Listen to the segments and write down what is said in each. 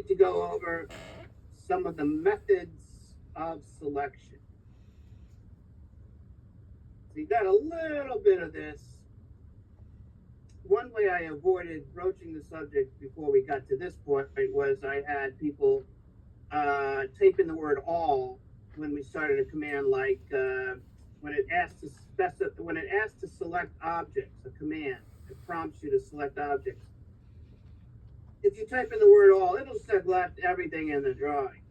to go over some of the methods of selection. So you got a little bit of this. One way I avoided broaching the subject before we got to this point was I had people type in the word all when we started a command, like when it asks to select objects, a command, it prompts you to select objects. If you type in the word all, it'll select everything in the drawing.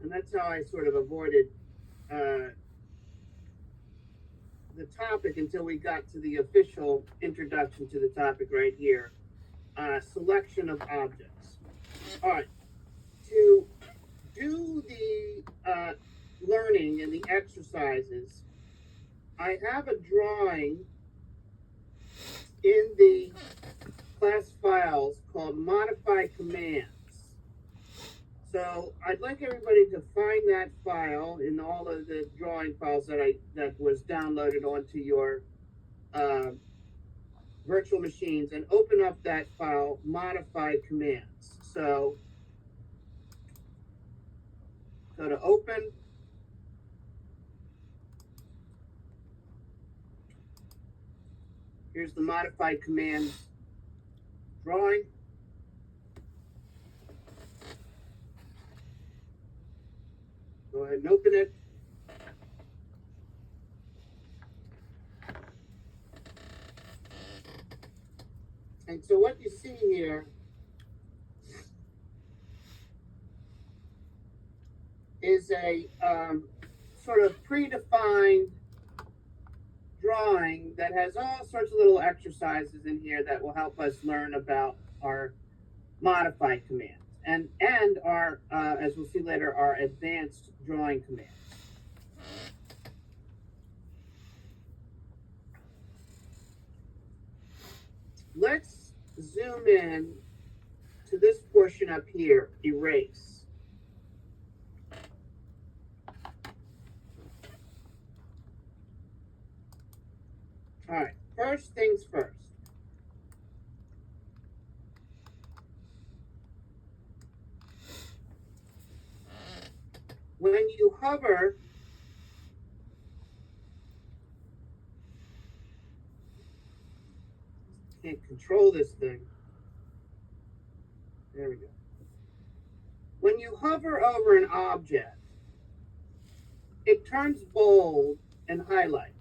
And that's how I sort of avoided the topic until we got to the official introduction to the topic right here, selection of objects. All right, to do the learning and the exercises, I have a drawing in the class files called modify commands. So I'd like everybody to find that file in all of the drawing files that was downloaded onto your virtual machines, and open up that file, modify commands. So go to open. Here's the modified commands drawing. Go ahead and open it. And so what you see here is a sort of predefined drawing that has all sorts of little exercises in here that will help us learn about our modified commands and our, as we'll see later, our advanced drawing commands. Let's zoom in to this portion up here, erase. All right, first things first. When you hover can't control this thing. There we go. When you hover over an object, it turns bold and highlights.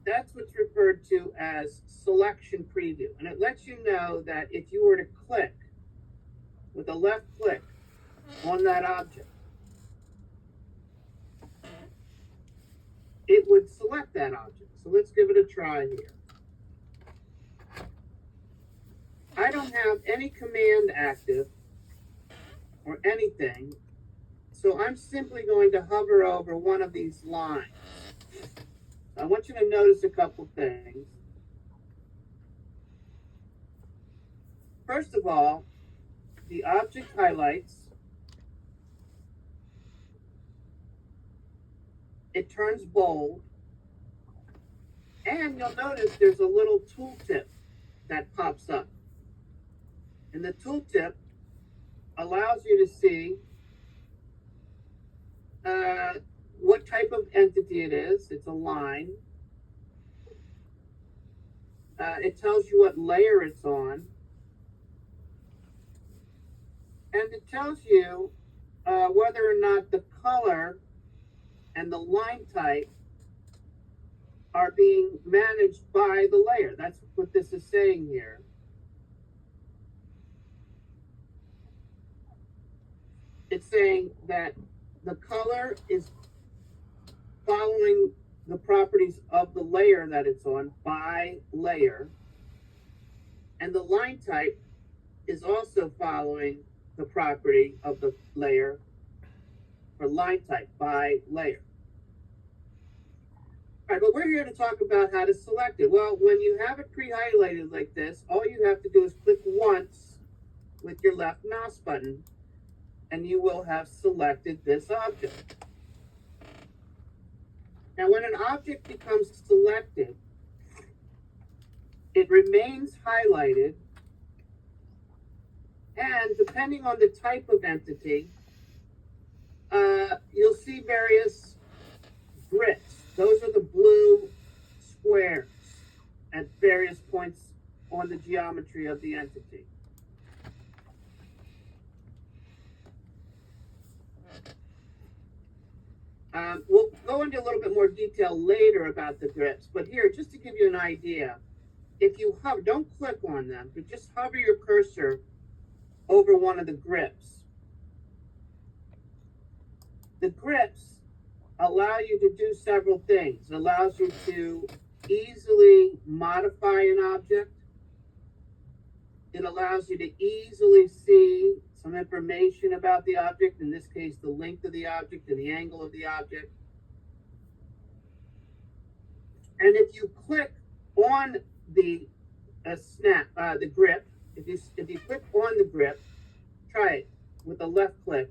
That's what's referred to as selection preview. And it lets you know that if you were to click with a left click on that object, it would select that object. So let's give it a try here. I don't have any command active or anything, so I'm simply going to hover over one of these lines. I want you to notice a couple things. First of all, the object highlights. It turns bold. And you'll notice there's a little tooltip that pops up. And the tooltip allows you to see what type of entity it is. It's a line. It tells you what layer it's on. And it tells you whether or not the color and the line type are being managed by the layer. That's what this is saying here. It's saying that the color is following the properties of the layer that it's on by layer, and the line type is also following the property of the layer or line type by layer. All right, but we're here to talk about how to select it. Well, when you have it pre-highlighted like this, all you have to do is click once with your left mouse button, and you will have selected this object. Now, when an object becomes selected, it remains highlighted And depending on the type of entity, you'll see various grips. Those are the blue squares at various points on the geometry of the entity. We'll go into a little bit more detail later about the grips, but here, just to give you an idea, if you hover, don't click on them, but just hover your cursor over one of the grips. The grips allow you to do several things. It allows you to easily modify an object. It allows you to easily see some information about the object, in this case, the length of the object and the angle of the object. And if you click on the the grip, if you click on the grip, try it with a left click,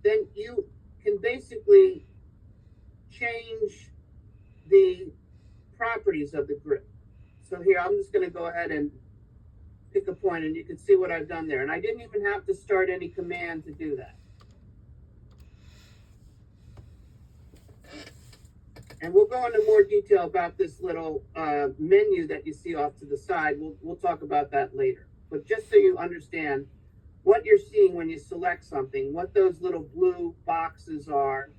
then you can basically change the properties of the grip. So here, I'm just going to go ahead and pick a point, and you can see what I've done there. And I didn't even have to start any command to do that. And we'll go into more detail about this little menu that you see off to the side. We'll talk about that later. But just so you understand what you're seeing when you select something, what those little blue boxes are.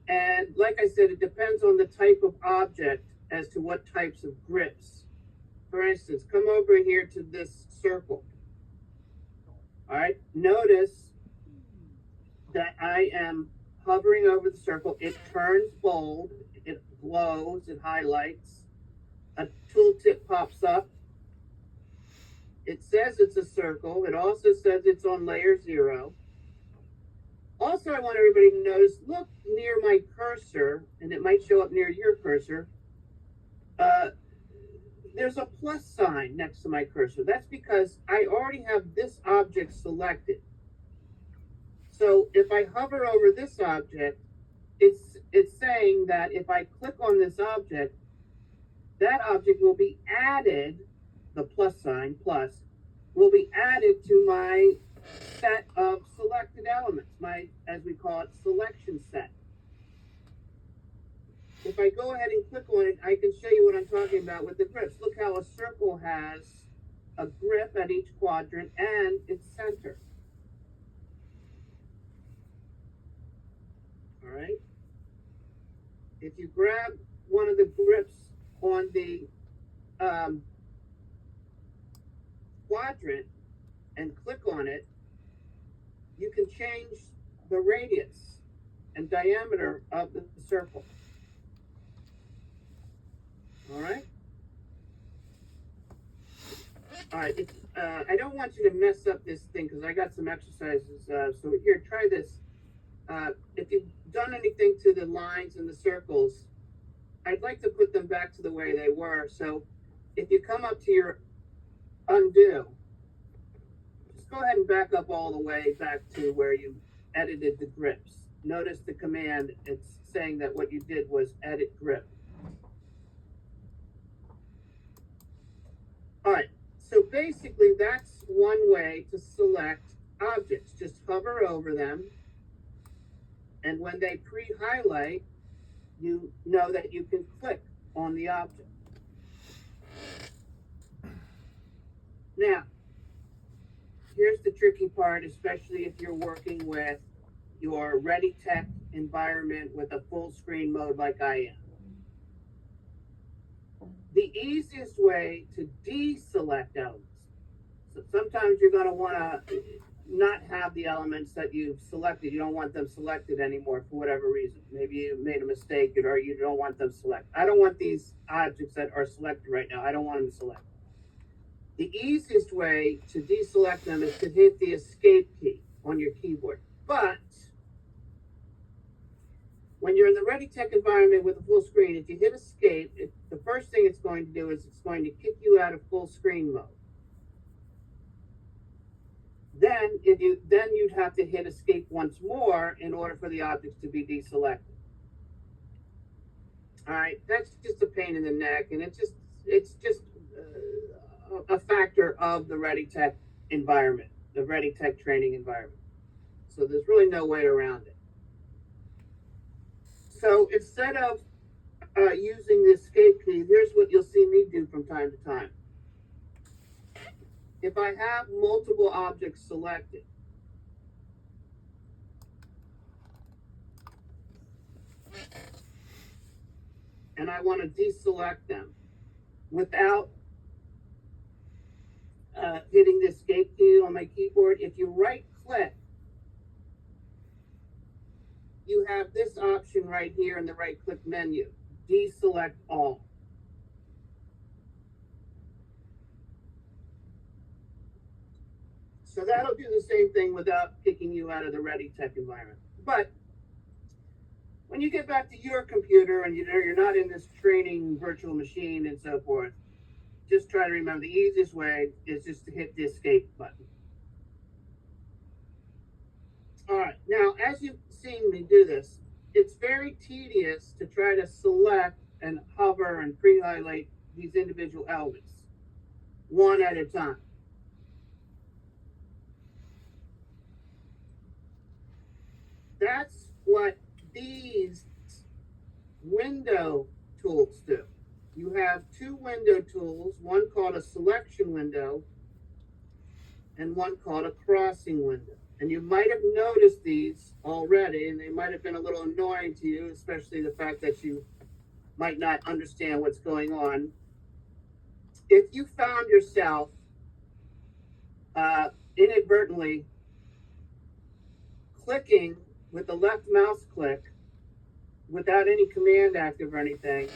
And like I said, it depends on the type of object as to what types of grips. For instance, come over here to this circle. All right, notice that I am hovering over the circle. It turns bold, it glows, it highlights. A tooltip pops up. It says it's a circle. It also says it's on layer 0. Also, I want everybody to notice, look near my cursor, and it might show up near your cursor. There's a plus sign next to my cursor. That's because I already have this object selected. So if I hover over this object, it's saying that if I click on this object, that object will be added, the plus sign, plus, will be added to my set of selected elements, my, as we call it, selection set. If I go ahead and click on it, I can show you what I'm talking about with the grips. Look how a circle has a grip at each quadrant and its center. All right. If you grab one of the grips on the quadrant and click on it, you can change the radius and diameter of the circle. All right. All right. I don't want you to mess up this thing because I got some exercises. So here, try this. If you've done anything to the lines and the circles, I'd like to put them back to the way they were. So if you come up to your undo, just go ahead and back up all the way back to where you edited the grips. Notice the command, it's saying that what you did was edit grip. All right, so basically that's one way to select objects. Just hover over them, and when they pre-highlight, you know that you can click on the object. Now, here's the tricky part, especially if you're working with your ReadyTech environment with a full screen mode like I am. The easiest way to deselect elements. So sometimes you're going to want to not have the elements that you've selected. You don't want them selected anymore for whatever reason. Maybe you made a mistake or you don't want them selected. I don't want these objects that are selected right now. I don't want them selected. The easiest way to deselect them is to hit the escape key on your keyboard. But when you're in the ReadyTech environment with a full screen, if you hit escape, the first thing it's going to do is it's going to kick you out of full screen mode. Then you'd have to hit escape once more in order for the objects to be deselected. All right, that's just a pain in the neck, and it's just a factor of the ReadyTech environment, the Ready Tech training environment. So there's really no way around it. So instead of using the escape key, here's what you'll see me do from time to time. If I have multiple objects selected, and I want to deselect them without hitting the escape key on my keyboard, if you right click, you have this option right here in the right click menu, deselect all. So that'll do the same thing without kicking you out of the Ready Tech environment. But when you get back to your computer and you're not in this training virtual machine and so forth, just try to remember the easiest way is just to hit the escape button. All right, now as you've seen me do this, it's very tedious to try to select and hover and pre-highlight these individual elements one at a time. That's what these window tools do. You have two window tools, one called a selection window and one called a crossing window. And you might have noticed these already, and they might have been a little annoying to you, especially the fact that you might not understand what's going on. If you found yourself inadvertently clicking with the left mouse click without any command active or anything,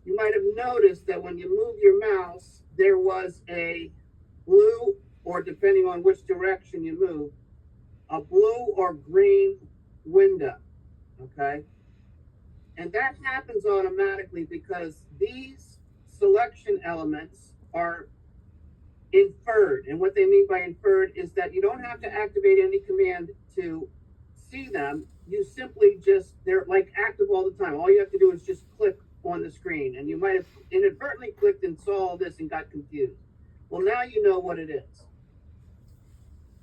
you might have noticed that when you move your mouse, there was a blue, or depending on which direction you move, a blue or green window, okay? And that happens automatically because these selection elements are inferred. And what they mean by inferred is that you don't have to activate any command to see them. You simply just, they're like active all the time. All you have to do is just click on the screen. And you might have inadvertently clicked and saw all this and got confused. Well, now you know what it is.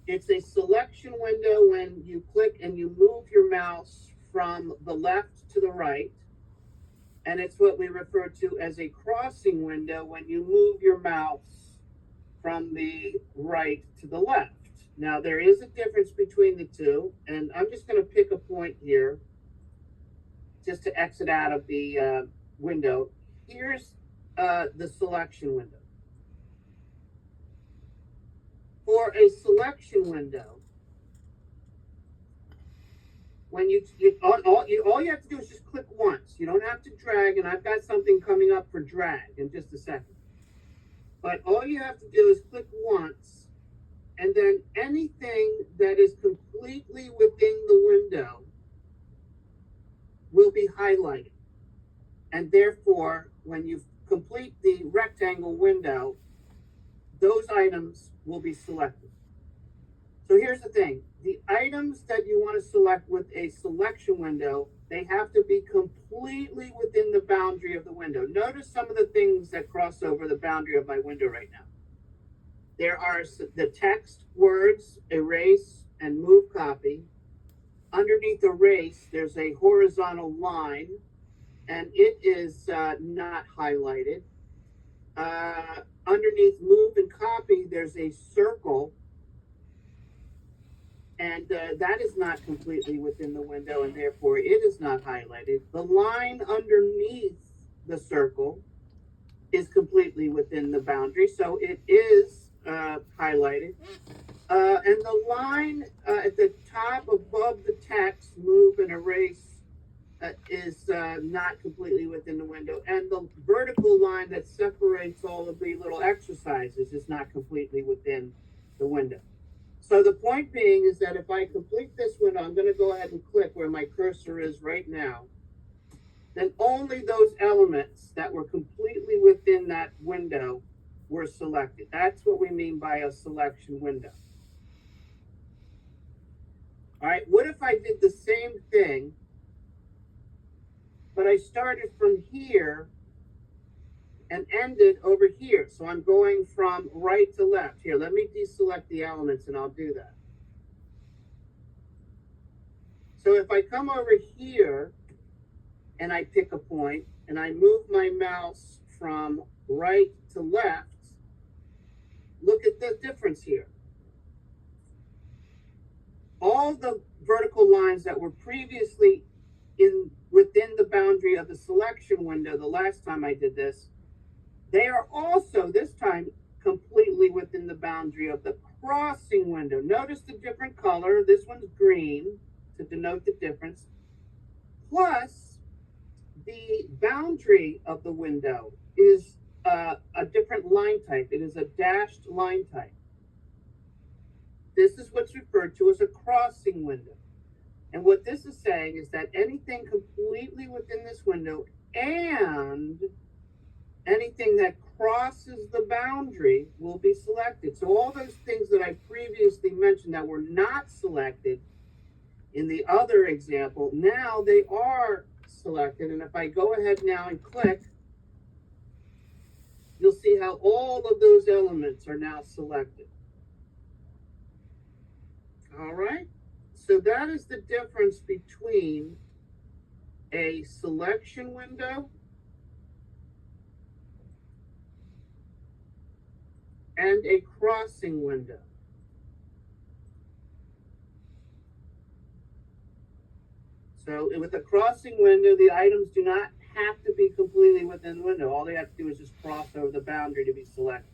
It's a selection window when you click and you move your mouse from the left to the right. And it's what we refer to as a crossing window when you move your mouse from the right to the left. Now, there is a difference between the two, and I'm just going to pick a point here just to exit out of the window. Here's the selection window. For a selection window, when all you have to do is just click once. You don't have to drag, and I've got something coming up for drag in just a second. But all you have to do is click once, and then anything that is completely within the window will be highlighted. And therefore, when you complete the rectangle window, those items will be selected. So here's the thing. The items that you want to select with a selection window, they have to be completely within the boundary of the window. Notice some of the things that cross over the boundary of my window right now. There are the text, words, erase, and move copy. Underneath erase, there's a horizontal line, and it is not highlighted. Underneath move and copy, there's a circle, and that is not completely within the window, and therefore it is not highlighted. The line underneath the circle is completely within the boundary, so it is highlighted. And the line at the top above the text, move and erase, is not completely within the window. And the vertical line that separates all of the little exercises is not completely within the window. So the point being is that if I complete this window, I'm going to go ahead and click where my cursor is right now. Then only those elements that were completely within that window were selected. That's what we mean by a selection window. All right, what if I did the same thing, but I started from here and ended over here. So I'm going from right to left. Here, let me deselect the elements and I'll do that. So if I come over here and I pick a point and I move my mouse from right to left, look at the difference here. All the vertical lines that were previously within the boundary of the selection window the last time I did this, they are also this time completely within the boundary of the crossing window. Notice the different color. This one's green to denote the difference. Plus, the boundary of the window is a different line type. It is a dashed line type. This is what's referred to as a crossing window. And what this is saying is that anything completely within this window and anything that crosses the boundary will be selected. So all those things that I previously mentioned that were not selected in the other example, now they are selected. And if I go ahead now and click, you'll see how all of those elements are now selected. All right, so that is the difference between a selection window and a crossing window. So with a crossing window, the items do not have to be completely within the window. All they have to do is just cross over the boundary to be selected.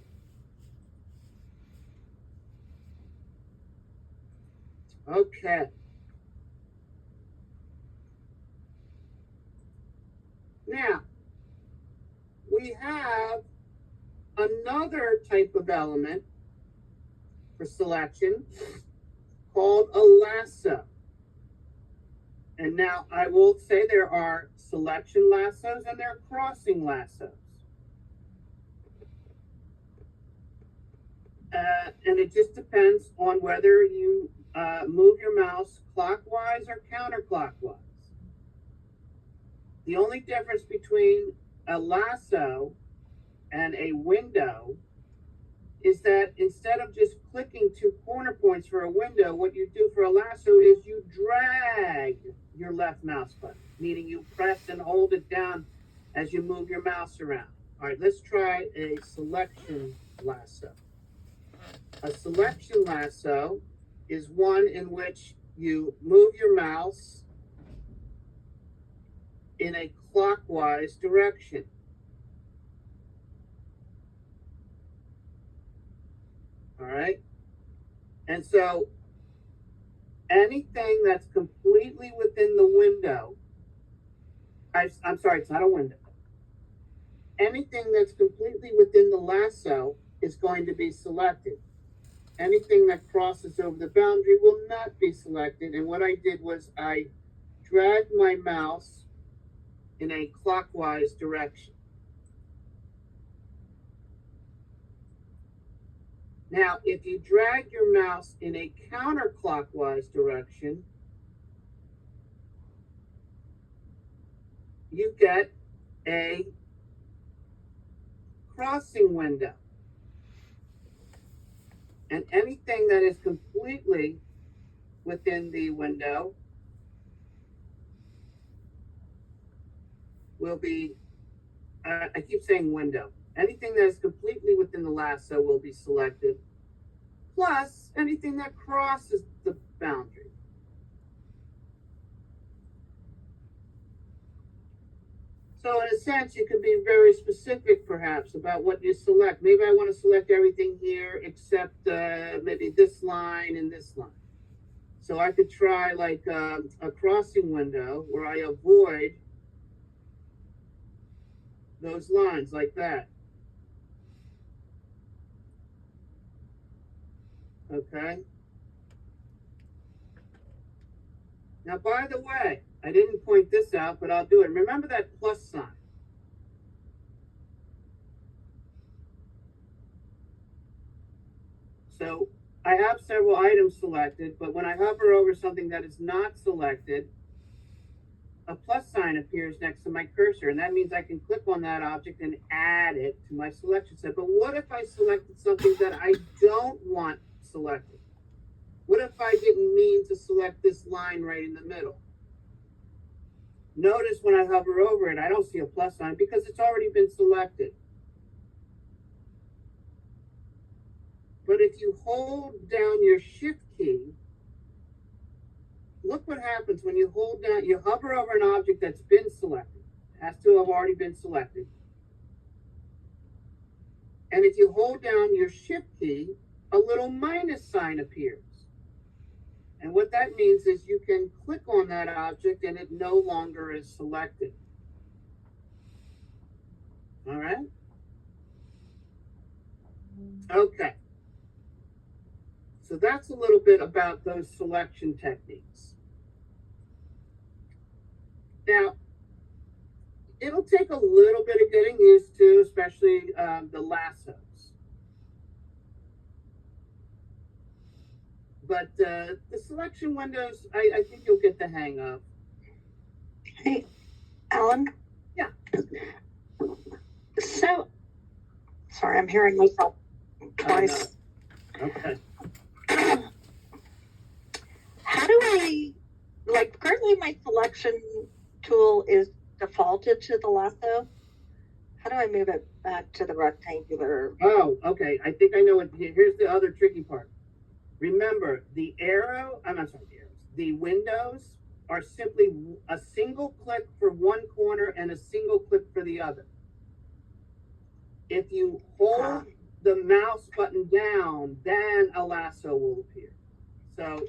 Okay. Now, we have another type of element for selection called a lasso. And now I will say there are selection lassos and there are crossing lassos. And it just depends on whether you move your mouse clockwise or counterclockwise. The only difference between a lasso and a window is that instead of just clicking two corner points for a window, what you do for a lasso is you drag your left mouse button, meaning you press and hold it down as you move your mouse around. All right, let's try a selection lasso. A selection lasso is one in which you move your mouse in a clockwise direction. All right. And so anything that's completely within the window, I'm sorry, it's not a window. Anything that's completely within the lasso is going to be selected. Anything that crosses over the boundary will not be selected. And what I did was I dragged my mouse in a clockwise direction. Now, if you drag your mouse in a counterclockwise direction, you get a crossing window. And anything that is completely within the window will be, I keep saying window. Anything that is completely within the lasso will be selected, plus anything that crosses the boundary. So in a sense, you can be very specific perhaps about what you select. Maybe I want to select everything here except maybe this line and this line. So I could try like a crossing window where I avoid those lines like that. Okay. Now, by the way, I didn't point this out, but I'll do it. Remember that plus sign. So I have several items selected, but when I hover over something that is not selected, a plus sign appears next to my cursor, and that means I can click on that object and add it to my selection set. But what if I selected something that I don't want selected? What if I didn't mean to select this line right in the middle? Notice when I hover over it, I don't see a plus sign because it's already been selected. But if you hold down your shift key, look what happens when you hold down, you hover over an object that's been selected. It has to have already been selected. And if you hold down your shift key, a little minus sign appears. And what that means is you can click on that object and it no longer is selected. All right? Okay. So that's a little bit about those selection techniques. Now, it'll take a little bit of getting used to, especially the lassos. But the selection windows, I think you'll get the hang of. Hey, Alan? Yeah. So, sorry, I'm hearing myself twice. Okay. How do I, like, currently my selection tool is defaulted to the lasso. How do I move it back to the rectangular? Oh, okay. I think I know what. Here's the other tricky part. Remember, the arrow, I'm not sorry, the arrows. The windows are simply a single click for one corner and a single click for the other. If you hold the mouse button down, then a lasso will appear. So,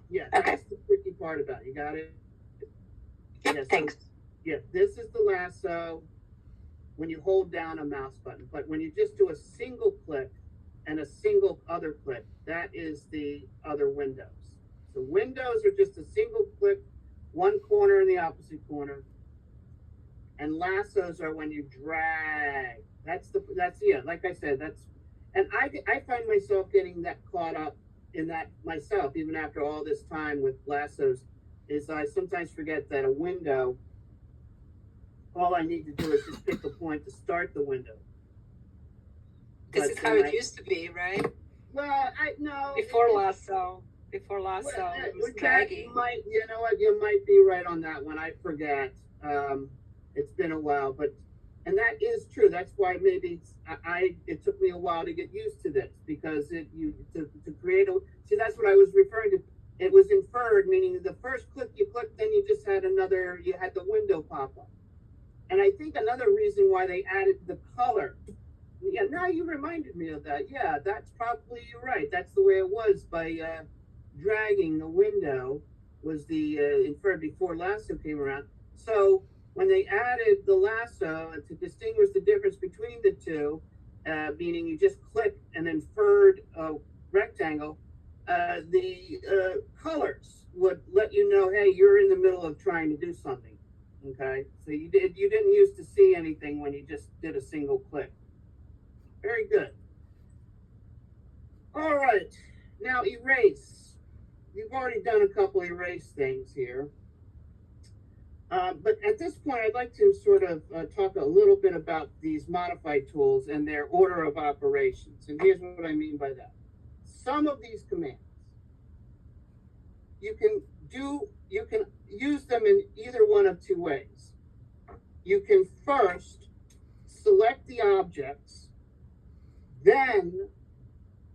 yeah, that's the tricky part about it. You got it? Yep, yeah, thanks. Yeah, this is the lasso when you hold down a mouse button. But when you just do a single click and a single other click, that is the other windows. So windows are just a single click, one corner and the opposite corner. And lassos are when you drag. That's yeah, like I said, and I find myself getting that caught up in that myself, even after all this time with lassos, is I sometimes forget that a window, all I need to do is just pick a point to start the window. This is how it used to be, right? Well, I know. Before lasso, it was dragging. You know what? You might be right on that one. I forget. It's been a while, and that is true. That's why maybe it took me a while to get used to this because to create that's what I was referring to. It was inferred, meaning the first click you clicked, then you just had you had the window pop up. And I think another reason why they added the color. Yeah, now you reminded me of that. Yeah, that's probably right. That's the way it was by dragging the window was the inferred before lasso came around. So when they added the lasso to distinguish the difference between the two, meaning you just click an inferred rectangle, the colors would let you know, hey, you're in the middle of trying to do something. Okay, so you didn't used to see anything when you just did a single click. Very good. All right, now erase. You've already done a couple erase things here. But at this point, I'd like to sort of talk a little bit about these modified tools and their order of operations. And here's what I mean by that. Some of these commands, you can use them in either one of two ways. You can first select the objects, then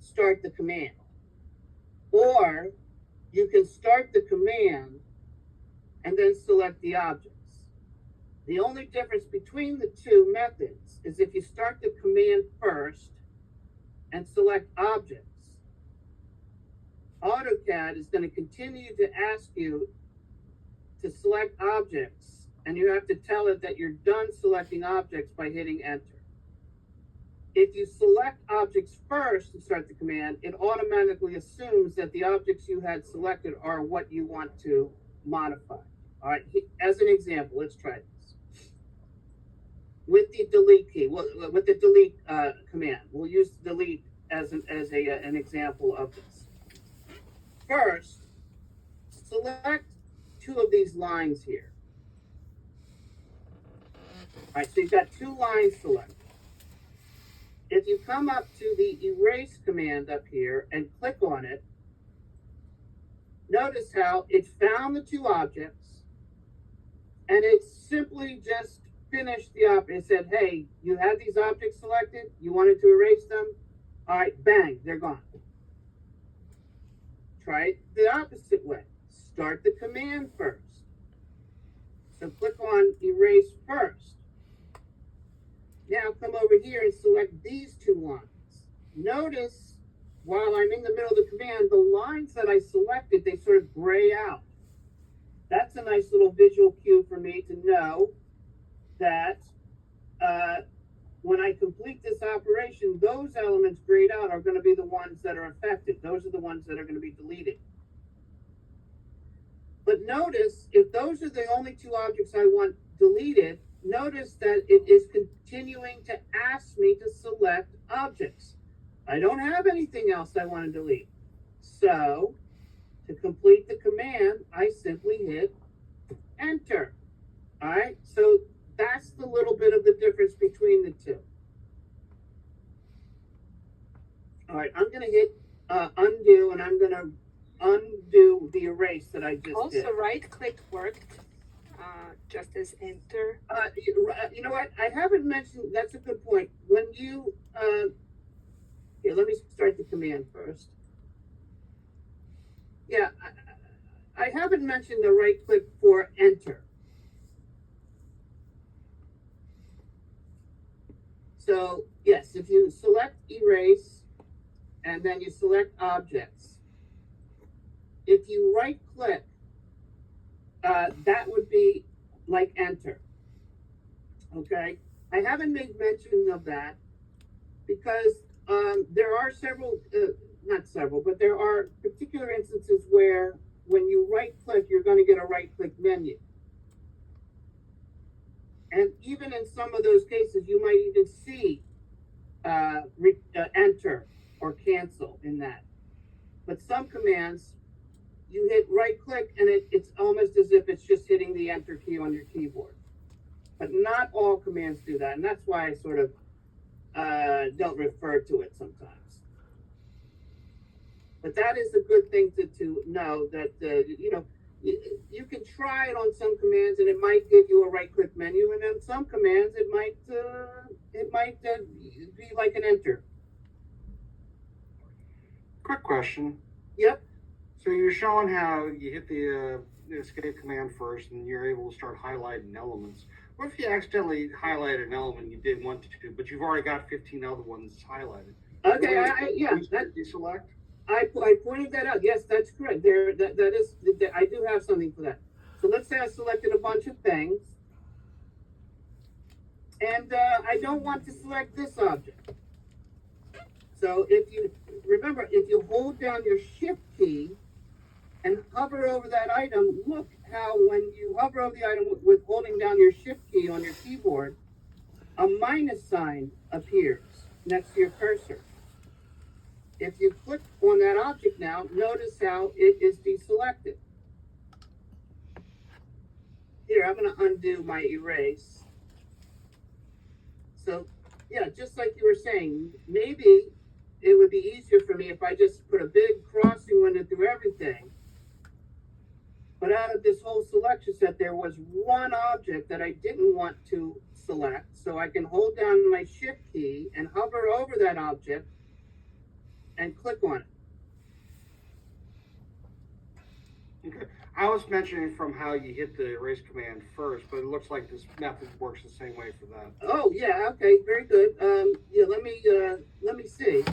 start the command. Or you can start the command and then select the objects. The only difference between the two methods is if you start the command first and select objects, AutoCAD is going to continue to ask you to select objects, and you have to tell it that you're done selecting objects by hitting enter. If you select objects first and start the command, it automatically assumes that the objects you had selected are what you want to modify. All right, as an example, let's try this. With the delete key, with the delete command, we'll use delete as an example of this. First, select two of these lines here. right, so you've got two lines selected. If you come up to the erase command up here and click on it, notice how it found the two objects and it simply just finished the object. It said, hey, you had these objects selected, you wanted to erase them, all right, bang, they're gone. Try it the opposite way. Start the command first. So click on erase first. Now come over here and select these two lines. Notice while I'm in the middle of the command, the lines that I selected, they sort of gray out. That's a nice little visual cue for me to know that when I complete this operation, those elements grayed out are going to be the ones that are affected. Those are the ones that are going to be deleted. But notice, if those are the only two objects I want deleted, notice that it is continuing to ask me to select objects. I don't have anything else I want to delete. So, to complete the command, I simply hit enter. All right, so that's the little bit of the difference between the two. All right, I'm going to hit undo, and I'm going to undo the erase that I just did. Also, right click worked just as enter. You know what? I haven't mentioned, that's a good point. When you, here, let me start the command first. Yeah, I haven't mentioned the right click for enter. So, yes, if you select erase and then you select objects, if you right click, that would be like enter. Okay, I haven't made mention of that because there are several, not several, but there are particular instances where when you right click, you're going to get a right click menu. And even in some of those cases, you might even see enter or cancel in that. But some commands, you hit right click and it's almost as if it's just hitting the enter key on your keyboard. But not all commands do that, and that's why I sort of don't refer to it sometimes. But that is a good thing to know that, you know, you can try it on some commands and it might give you a right-click menu, and on some commands it might be like an enter. Quick question. Yep. So you're showing how you hit the escape command first and you're able to start highlighting elements. What if you accidentally highlighted an element you didn't want to, but you've already got 15 other ones highlighted? Okay, yeah. Deselect? I pointed that out. Yes, that's correct. That is, I do have something for that. So let's say I selected a bunch of things, and I don't want to select this object. So if you remember, if you hold down your shift key and hover over that item, look how when you hover over the item with holding down your shift key on your keyboard, a minus sign appears next to your cursor. If you click on that object now, notice how it is deselected. Here, I'm going to undo my erase. So, yeah, just like you were saying, maybe it would be easier for me if I just put a big crossing window through everything. But out of this whole selection set, there was one object that I didn't want to select. So I can hold down my shift key and hover over that object and click on it. Okay. I was mentioning from how you hit the erase command first, but it looks like this method works the same way for that. Oh yeah, okay, very good. Yeah, let me see.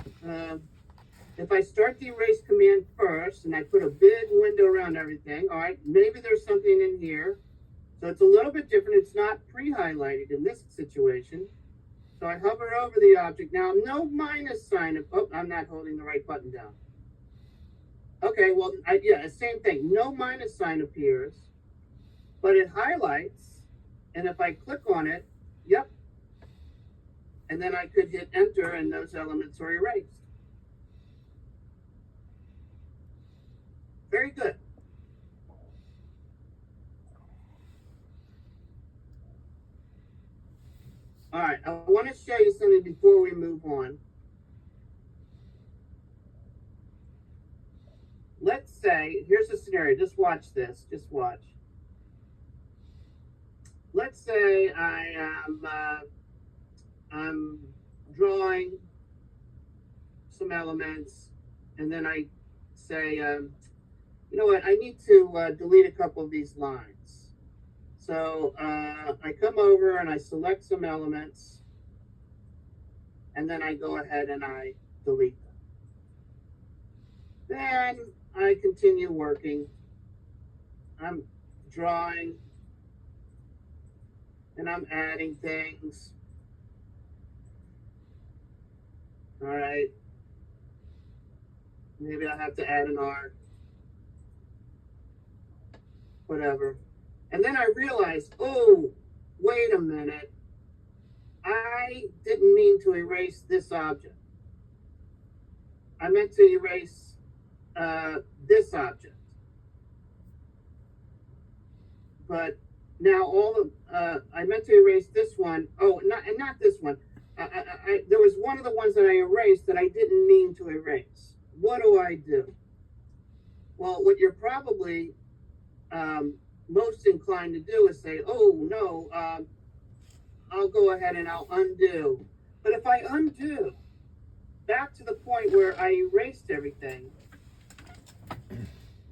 If I start the erase command first and I put a big window around everything, all right, maybe there's something in here. So it's a little bit different. It's not pre-highlighted in this situation. So I hover over the object. Now, no minus sign. Oh, I'm not holding the right button down. Okay, well, yeah, same thing. No minus sign appears, but it highlights. And if I click on it, yep. And then I could hit enter and those elements are erased. Very good. All right, I want to show you something before we move on. Let's say, here's a scenario. Just watch this. Just watch. Let's say I'm drawing some elements, and then I say, you know what? I need to delete a couple of these lines. So I come over and I select some elements, and then I go ahead and I delete them. Then I continue working. I'm drawing and I'm adding things. All right. Maybe I have to add an arc. Whatever. And then I realize, oh, wait a minute. I didn't mean to erase this object. I meant to erase this object. But now I meant to erase this one. Oh, not this one. There was one of the ones that I erased that I didn't mean to erase. What do I do? Well, what you're probably most inclined to do is say, oh, no, I'll go ahead and I'll undo. But if I undo back to the point where I erased everything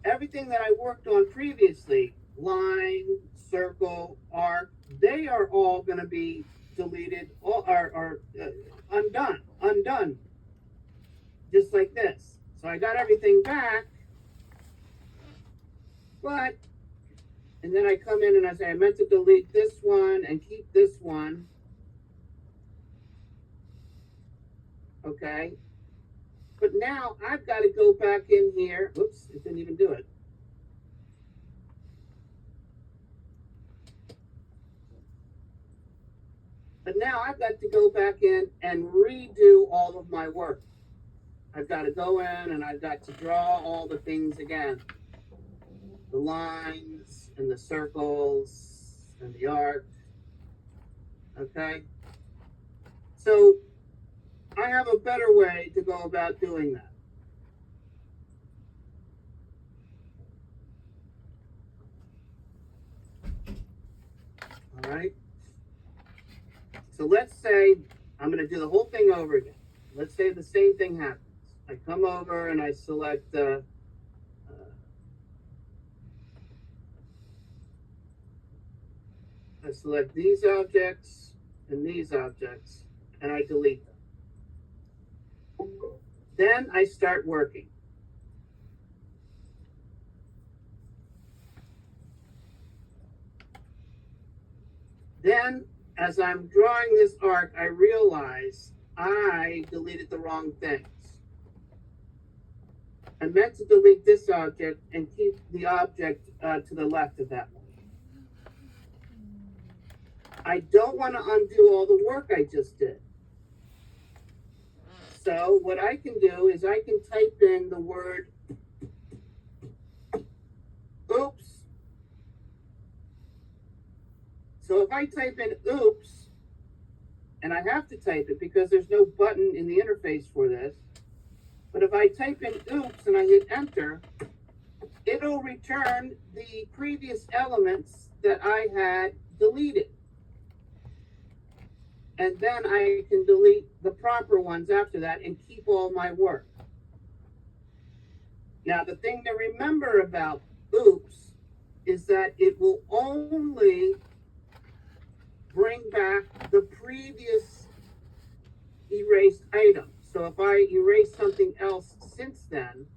that I worked on previously, line, circle, arc, they are all going to be deleted or undone, just like this. So I got everything back, and then I come in and I say, I meant to delete this one and keep this one. Okay. But now I've got to go back in here. Oops, it didn't even do it. But now I've got to go back in and redo all of my work. I've got to go in and I've got to draw all the things again. The lines and the circles and the arc. Okay? So I have a better way to go about doing that. All right? So let's say I'm going to do the whole thing over again. Let's say the same thing happens. I come over and I select these objects and these objects, and I delete them. Then I start working. Then, as I'm drawing this arc, I realize I deleted the wrong things. I meant to delete this object and keep the object to the left of that one. I don't want to undo all the work I just did. So what I can do is I can type in the word oops. So if I type in oops, and I have to type it because there's no button in the interface for this, but if I type in oops and I hit enter, it'll return the previous elements that I had deleted. And then I can delete the proper ones after that and keep all my work. Now, the thing to remember about oops is that it will only bring back the previous erased item. So if I erase something else since then,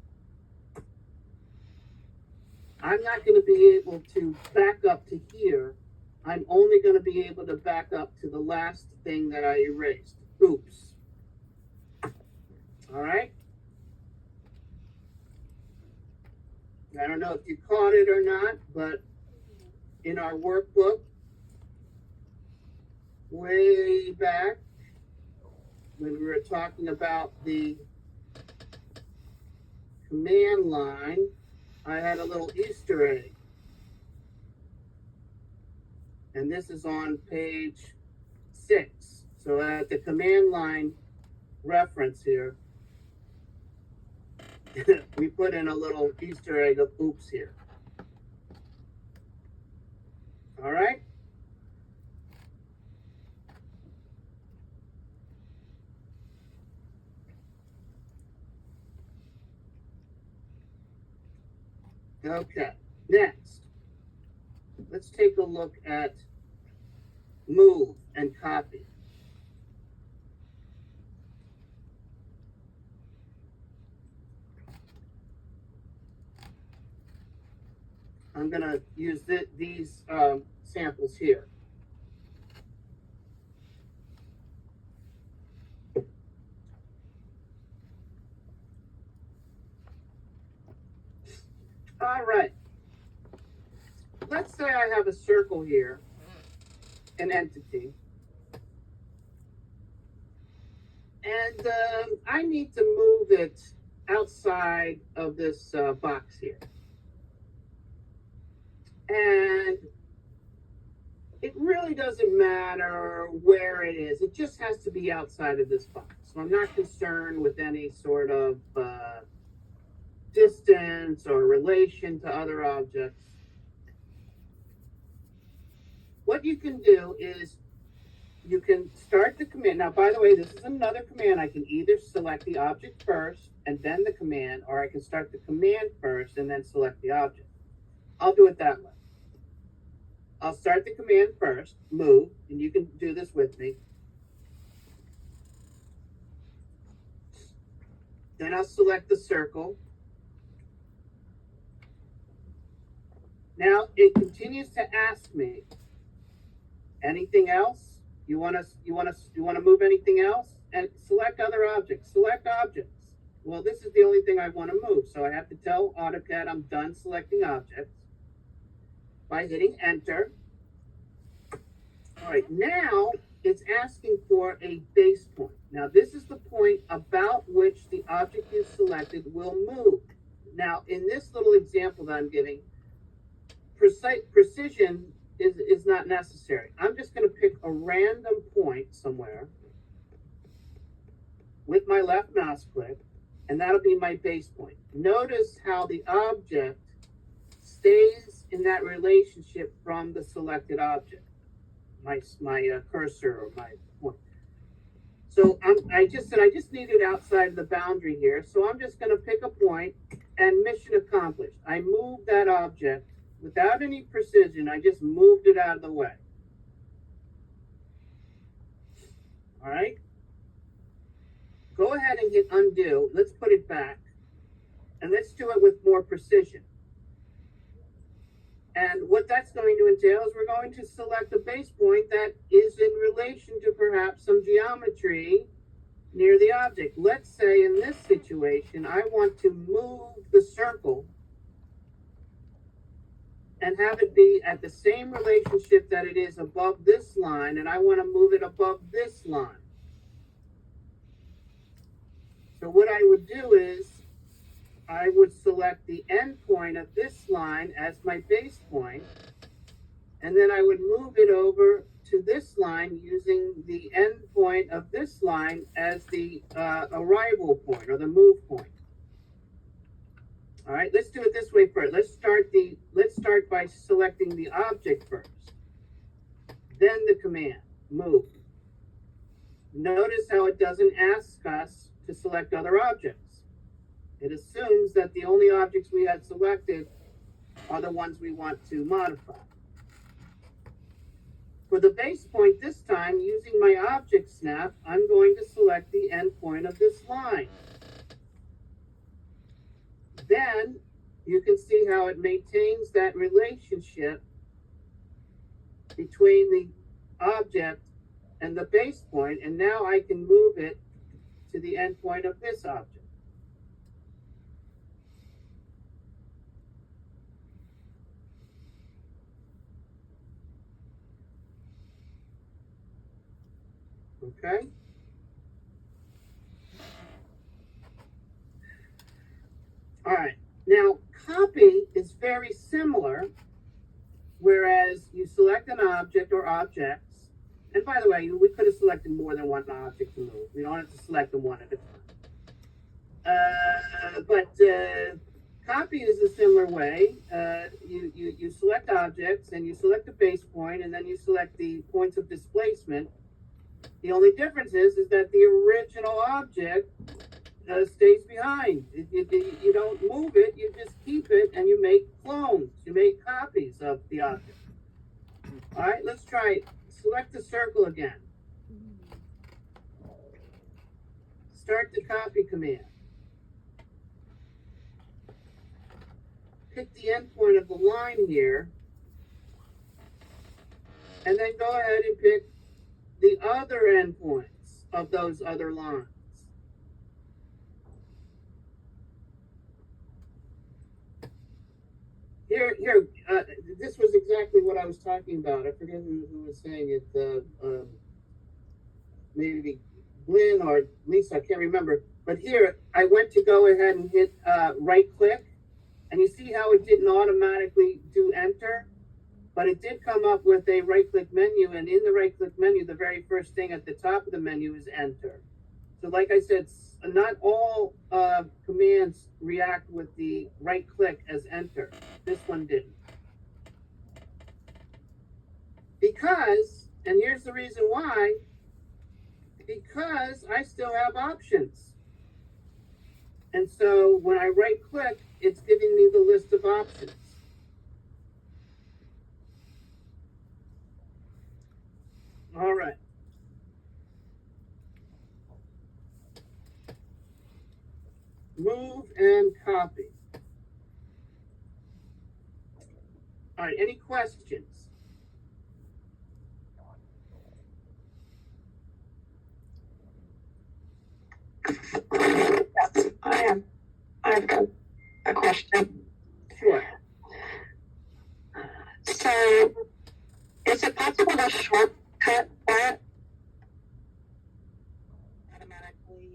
I'm not going to be able to back up to here. I'm only going to be able to back up to the last thing that I erased. Oops. All right? I don't know if you caught it or not, but in our workbook, way back, when we were talking about the command line, I had a little Easter egg. And this is on page 6. So at the command line reference here, we put in a little Easter egg of oops here. All right. Okay, next, let's take a look at move and copy. I'm going to use these samples here. All right. Let's say I have a circle here, an entity, and I need to move it outside of this box here. And it really doesn't matter where it is. It just has to be outside of this box. So I'm not concerned with any sort of distance or relation to other objects. What you can do is you can start the command. Now, by the way, this is another command. I can either select the object first and then the command, or I can start the command first and then select the object. I'll do it that way. I'll start the command first, move, and you can do this with me. Then I'll select the circle. Now it continues to ask me, anything else? You want to move anything else? And select other objects. Select objects. Well, this is the only thing I want to move, so I have to tell AutoCAD I'm done selecting objects by hitting enter. All right, now it's asking for a base point. Now this is the point about which the object you selected will move. Now in this little example that I'm giving, precision is not necessary. I'm just going to pick a random point somewhere with my left mouse click, and that'll be my base point. Notice how the object stays in that relationship from the selected object, my cursor or my point. So I just said I just need it outside of the boundary here, so I'm just going to pick a point, and mission accomplished. I moved that object without any precision. I just moved it out of the way. All right. Go ahead and hit undo. Let's put it back. And let's do it with more precision. And what that's going to entail is we're going to select a base point that is in relation to perhaps some geometry near the object. Let's say in this situation, I want to move the circle and have it be at the same relationship that it is above this line, and I want to move it above this line. So what I would do is I would select the end point of this line as my base point, and then I would move it over to this line using the end point of this line as the arrival point or the move point. All right, let's do it this way first. Let's start by selecting the object first, then the command, move. Notice how it doesn't ask us to select other objects. It assumes that the only objects we had selected are the ones we want to modify. For the base point this time, using my object snap, I'm going to select the end point of this line. Then you can see how it maintains that relationship between the object and the base point, and now I can move it to the end point of this object. Okay? All right, now copy is very similar, whereas you select an object or objects, And by the way, we could have selected more than one object to move. We don't have to select them one at a time. But copy is a similar way. You select objects and you select the base point and then you select the points of displacement. The only difference is that the original object stays behind. You don't move it, you just keep it and you make clones. You make copies of the object. All right, let's try it. Select the circle again. Start the copy command. Pick the endpoint of the line here. And then go ahead and pick the other endpoints of those other lines. Here, this was exactly what I was talking about. I forget who was saying it. Maybe Glenn or Lisa, I can't remember. But here, I went to go ahead and hit right click. And you see how it didn't automatically do enter? But it did come up with a right click menu. And in the right click menu, the very first thing at the top of the menu is enter. So like I said, not all commands react with the right click as enter. This one didn't. Because, and here's the reason why, because I still have options. And so when I right click, it's giving me the list of options. All right. Move and copy. All right, any questions? Yes, I've got a question. Sure. So, is it possible to shortcut that? Automatically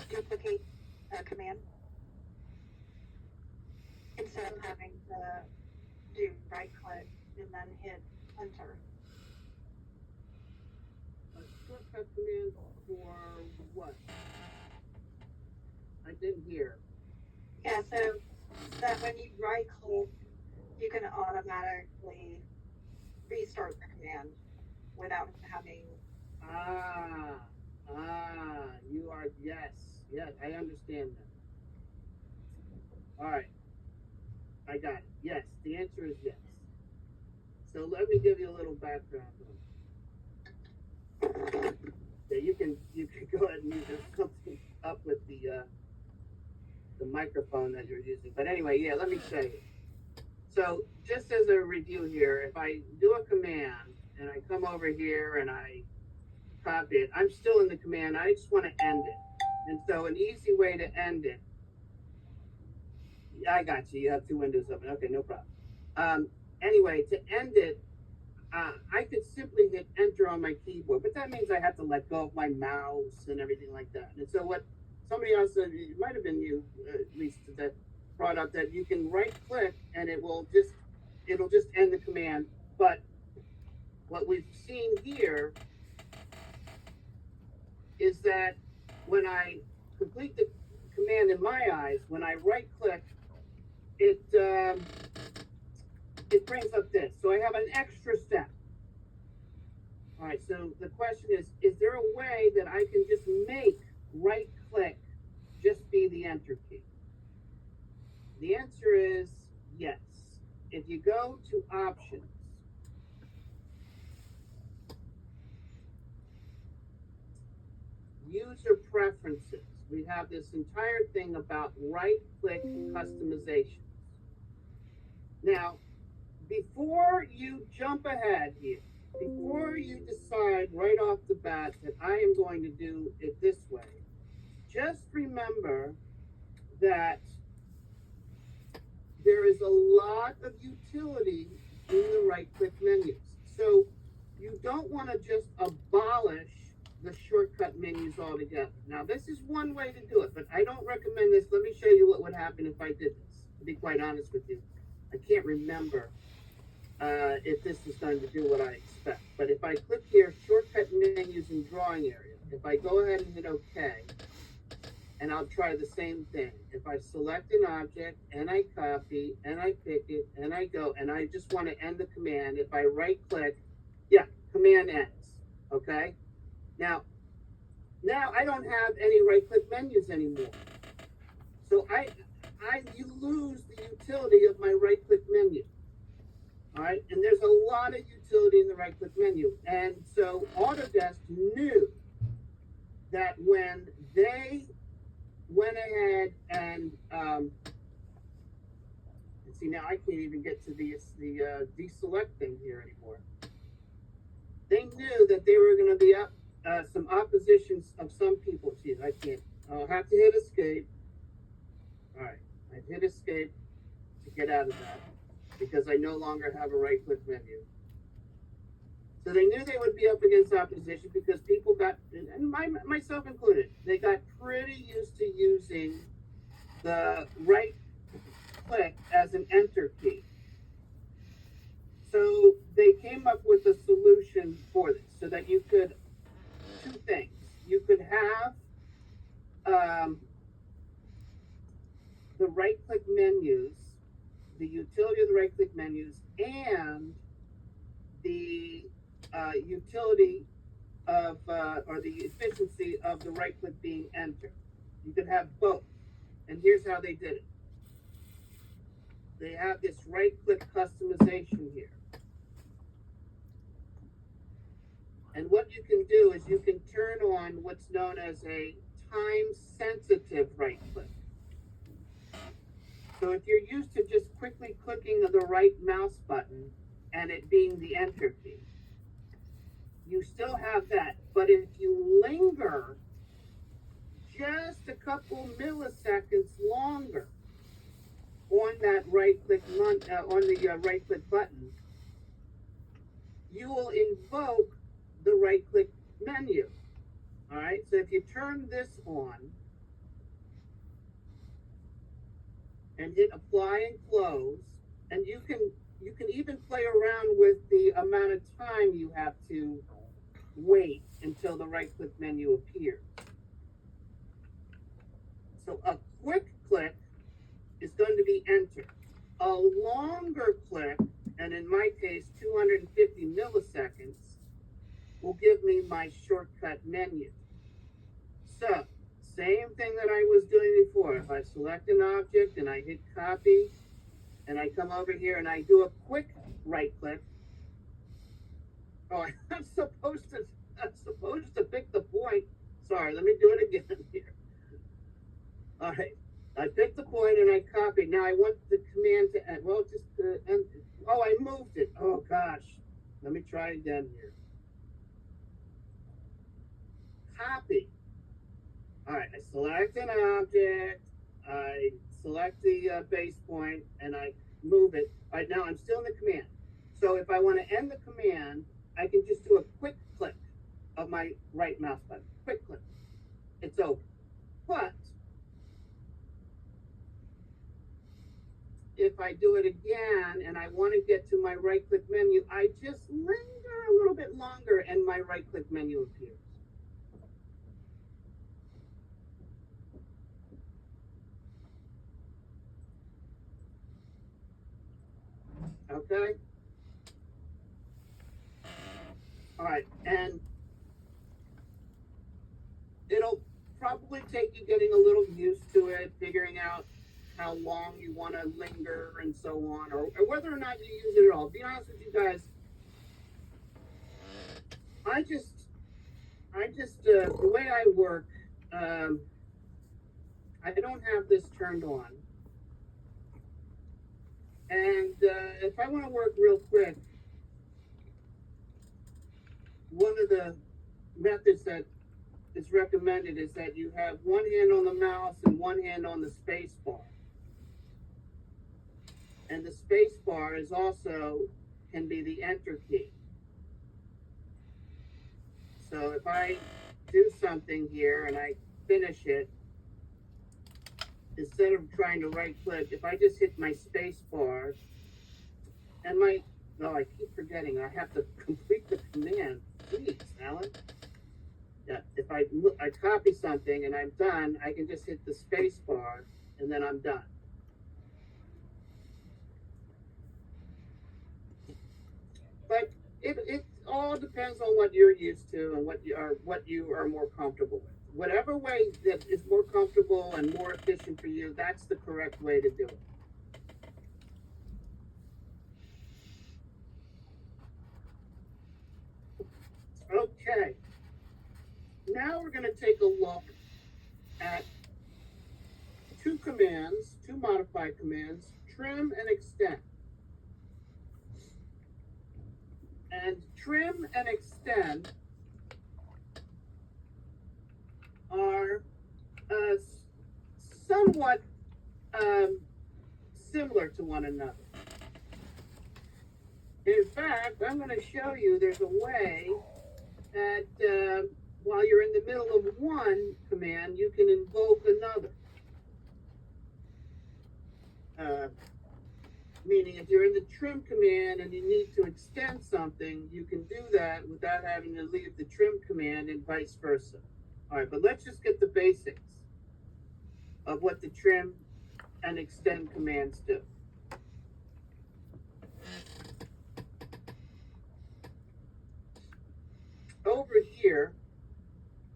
duplicate a command instead of having to do right click and then hit enter. A shortcut command for what? I didn't hear. Yeah, so that when you right click, you can automatically restart the command without having. You are, yes, I understand that. All right, I got it. Yes, the answer is yes. So let me give you a little background on it. Yeah, you can go ahead and use something up with the microphone that you're using. But anyway, yeah, let me say it. So just as a review here, if I do a command and I come over here and I copy it, I'm still in the command. I just want to end it. And so an easy way to end it, I got you. You have two windows open. Okay, no problem. Anyway, to end it, I could simply hit enter on my keyboard, but that means I have to let go of my mouse and everything like that. And so what somebody else said, it might have been you, at least, that brought up that you can right click and it'll just end the command. But what we've seen here is that when I complete the command in my eyes, when I right click, it brings up this. So I have an extra step. All right, so the question is there a way that I can just make right click just be the enter key? The answer is yes. If you go to options, user preferences, we have this entire thing about right click customizations. Now, before you jump ahead here, before you decide right off the bat that I am going to do it this way, just remember that there is a lot of utility in the right click menus. So you don't want to just abolish the shortcut menus altogether. Now, this is one way to do it, but I don't recommend this. Let me show you what would happen if I did this, to be quite honest with you. I can't remember if this is going to do what I expect. But if I click here, shortcut menus in drawing area, if I go ahead and hit OK, and I'll try the same thing. If I select an object and I copy and I pick it and I go and I just want to end the command, if I right click, yeah, command ends. Okay. Now I don't have any right click menus anymore. So you lose the utility of my right click menu. All right. And there's a lot of utility in the right click menu. And so Autodesk knew that when they went ahead and see, now I can't even get to the deselect thing here anymore. They knew that they were going to be up some oppositions of some people. Geez, I can't. I'll have to hit escape. All right, I hit escape to get out of that because I no longer have a right click menu. So they knew they would be up against opposition because people got, and myself included, they got pretty used to using the right click as an enter key. So they came up with a solution for this so that you could, two things. You could have the right click menus, the utility of the right click menus, and the utility of, or the efficiency of the right click being enter. You could have both. And here's how they did it. They have this right click customization here. And what you can do is you can turn on what's known as a time sensitive right click. So if you're used to just quickly clicking the right mouse button and it being the enter key, you still have that. But if you linger just a couple milliseconds longer on that right click on the right click button, you will invoke the right click menu. All right, so if you turn this on and hit apply and close, and you can even play around with the amount of time you have to wait until the right click menu appears. So a quick click is going to be enter. A longer click, and in my case 250 milliseconds, will give me my shortcut menu. So same thing that I was doing before. If I select an object and I hit copy and I come over here and I do a quick right click. Oh, I'm supposed to pick the point. Sorry, let me do it again here. All right, I picked the point and I copied. Now I want the command to end. Well, just end. Oh, I moved it. Oh gosh, let me try again here. Copy. All right, I select an object, I select the base point, and I move it. All right, now I'm still in the command. So if I want to end the command, I can just do a quick click of my right mouse button. Quick click. It's over. But if I do it again and I want to get to my right click menu, I just linger a little bit longer and my right click menu appears. Okay. All right, and it'll probably take you getting a little used to it, figuring out how long you want to linger and so on, or whether or not you use it at all. Be honest with you guys, I just the way I work, I don't have this turned on. And if I want to work real quick, one of the methods that is recommended is that you have one hand on the mouse and one hand on the space bar. And the space bar is also can be the enter key. So if I do something here and I finish it, instead of trying to right click, if I just hit my space bar and No, I keep forgetting. I have to complete the command. Please, Alan. Yeah, if I copy something and I'm done, I can just hit the space bar and then I'm done. But it all depends on what you're used to and what you are more comfortable with. Whatever way that is more comfortable and more efficient for you, that's the correct way to do it. Okay. Now we're going to take a look at two modified commands, trim and extend. And trim and extend are somewhat similar to one another. In fact, I'm going to show you there's a way that while you're in the middle of one command, you can invoke another. Meaning if you're in the trim command and you need to extend something, you can do that without having to leave the trim command and vice versa. All right, but let's just get the basics of what the trim and extend commands do. Over here,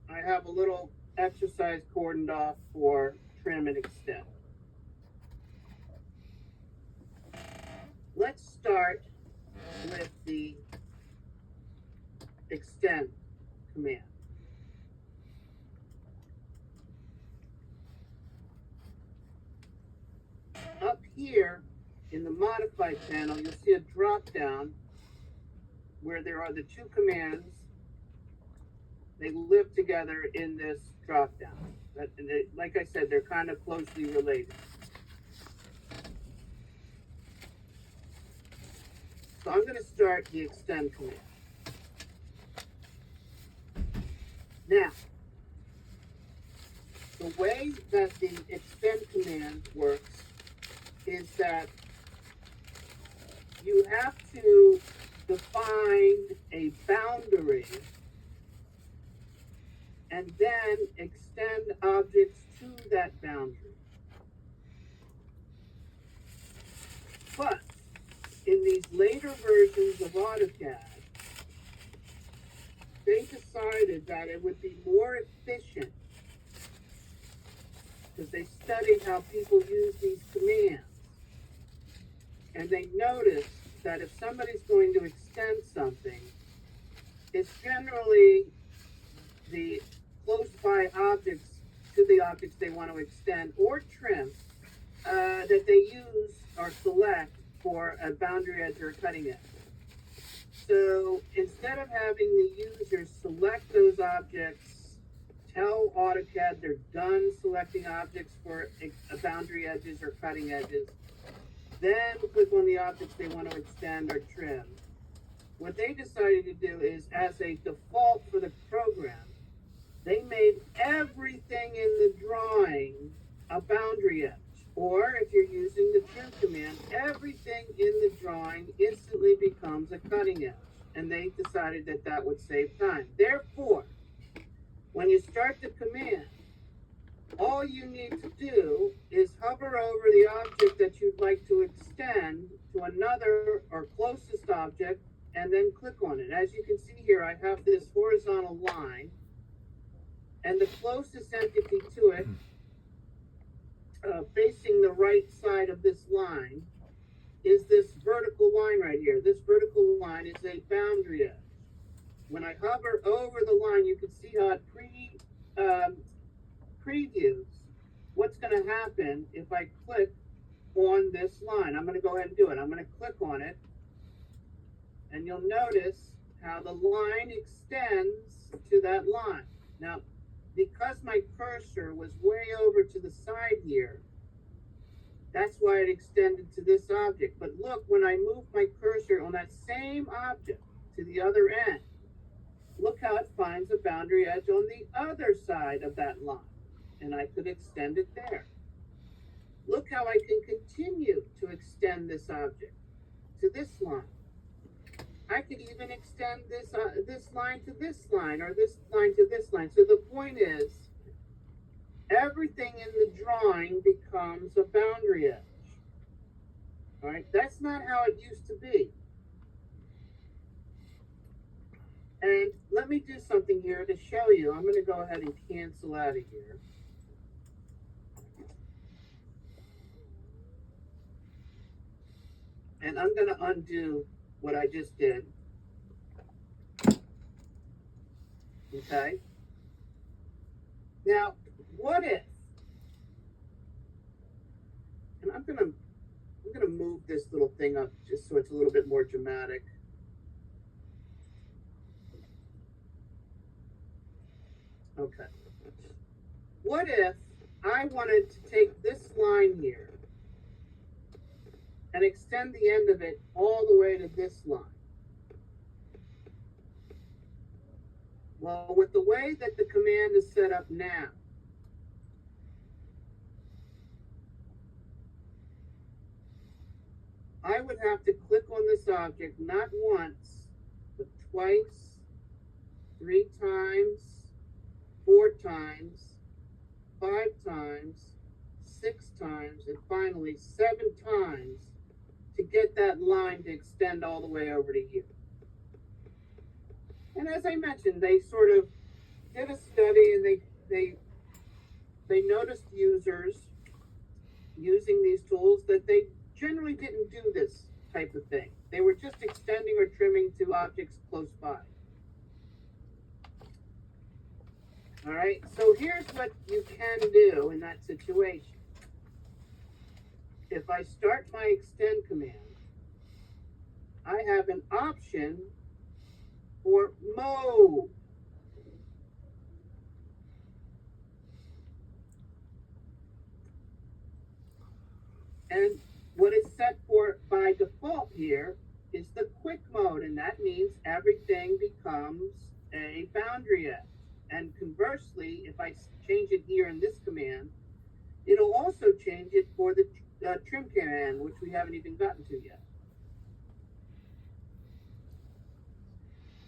I have a little exercise cordoned off for trim and extend. Let's start with the extend command. Up here in the modified panel, you'll see a drop down where there are the two commands. They live together in this drop down. Like I said, they're kind of closely related. So I'm going to start the extend command. Now, the way that the extend command works is that you have to define a boundary and then extend objects to that boundary. But in these later versions of AutoCAD, they decided that it would be more efficient because they studied how people use these commands. And they noticed that if somebody's going to extend something, it's generally the close by objects to the objects they want to extend or trim that they use or select for a boundary edge or a cutting edge. So instead of having the user select those objects, tell AutoCAD they're done selecting objects for boundary edges or cutting edges, then click on the objects they want to extend or trim. What they decided to do is, as a default for the program, they made everything in the drawing a boundary edge. Or if you're using the trim command, everything in the drawing instantly becomes a cutting edge. And they decided that that would save time. Therefore, when you start the command, all you need to do is hover over the object that you'd like to extend to another or closest object and then click on it. As you can see here, I have this horizontal line, and the closest entity to it, facing the right side of this line, is this vertical line right here. This vertical line is a boundary edge. When I hover over the line, you can see how it previews what's going to happen if I click on this line. I'm going to go ahead and do it. I'm going to click on it, and you'll notice how the line extends to that line. Now, because my cursor was way over to the side here, that's why it extended to this object. But look, when I move my cursor on that same object to the other end, look how it finds a boundary edge on the other side of that line. And I could extend it there. Look how I can continue to extend this object to this line. I could even extend this line to this line, or this line to this line. So the point is, everything in the drawing becomes a boundary edge. All right, that's not how it used to be. And let me do something here to show you. I'm going to go ahead and cancel out of here. And I'm going to undo what I just did. Okay. Now, what if? And I'm gonna move this little thing up just so it's a little bit more dramatic. Okay. What if I wanted to take this line here and extend the end of it all the way to this line? Well, with the way that the command is set up now, I would have to click on this object not once, but twice, 3 times, 4 times, 5 times, 6 times, and finally 7 times to get that line to extend all the way over to here. And as I mentioned, they sort of did a study, and they noticed users using these tools that they generally didn't do this type of thing. They were just extending or trimming to objects close by. All right, so here's what you can do in that situation. If I start my extend command, I have an option for mode. And what it's set for by default here is the quick mode, and that means everything becomes a boundary edge. And conversely, if I change it here in this command, it'll also change it for the trim command, which we haven't even gotten to yet.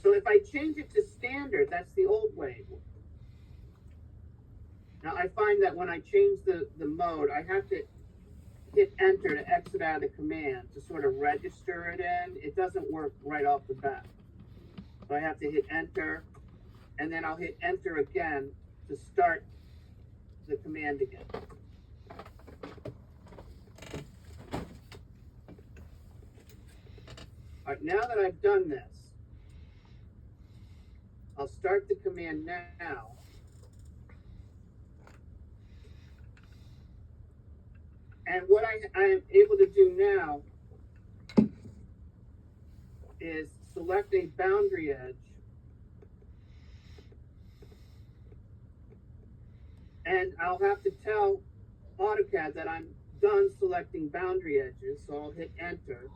So if I change it to standard, that's the old way. Now I find that when I change the mode, I have to hit enter to exit out of the command to sort of register it in. It doesn't work right off the bat. So I have to hit enter, and then I'll hit enter again to start the command again. All right, now that I've done this, I'll start the command now. And what I am able to do now is select a boundary edge, and I'll have to tell AutoCAD that I'm done selecting boundary edges, so I'll hit enter.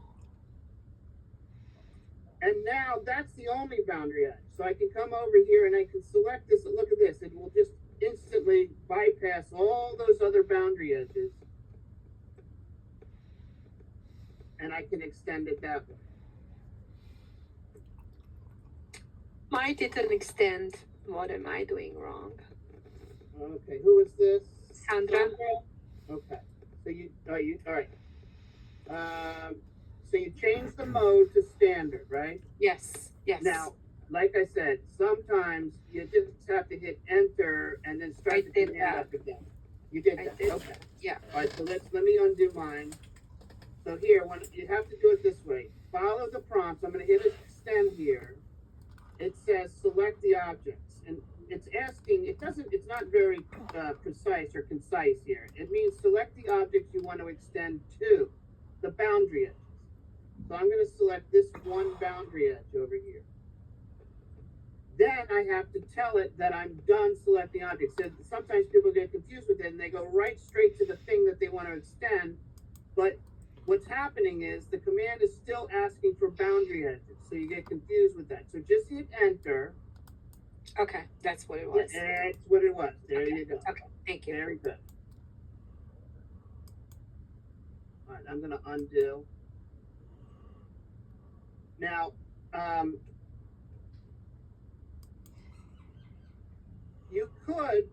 And now that's the only boundary edge. So I can come over here and I can select this, and look at this, it will just instantly bypass all those other boundary edges. And I can extend it that way. Mine didn't extend. What am I doing wrong? Okay, who is this? Sandra? Okay, so all right. So you change the mode to standard, right? Yes, yes. Now, like I said, sometimes you just have to hit enter and then start the command up again. You did that, okay. Yeah. All right, so let me undo mine. So here, you have to do it this way. Follow the prompts. I'm going to hit extend here. It says select the objects, and it's asking. It's not very precise or concise here. It means select the objects you want to extend to, the boundary edges. So I'm going to select this one boundary edge over here. Then I have to tell it that I'm done selecting objects. So sometimes people get confused with it, and they go right straight to the thing that they want to extend, but what's happening is the command is still asking for boundary edges, so you get confused with that. So just hit enter. Okay, that's what it was. That's what it was. There okay. you go. Okay, thank you. Very good. All right, I'm going to undo. Now, you could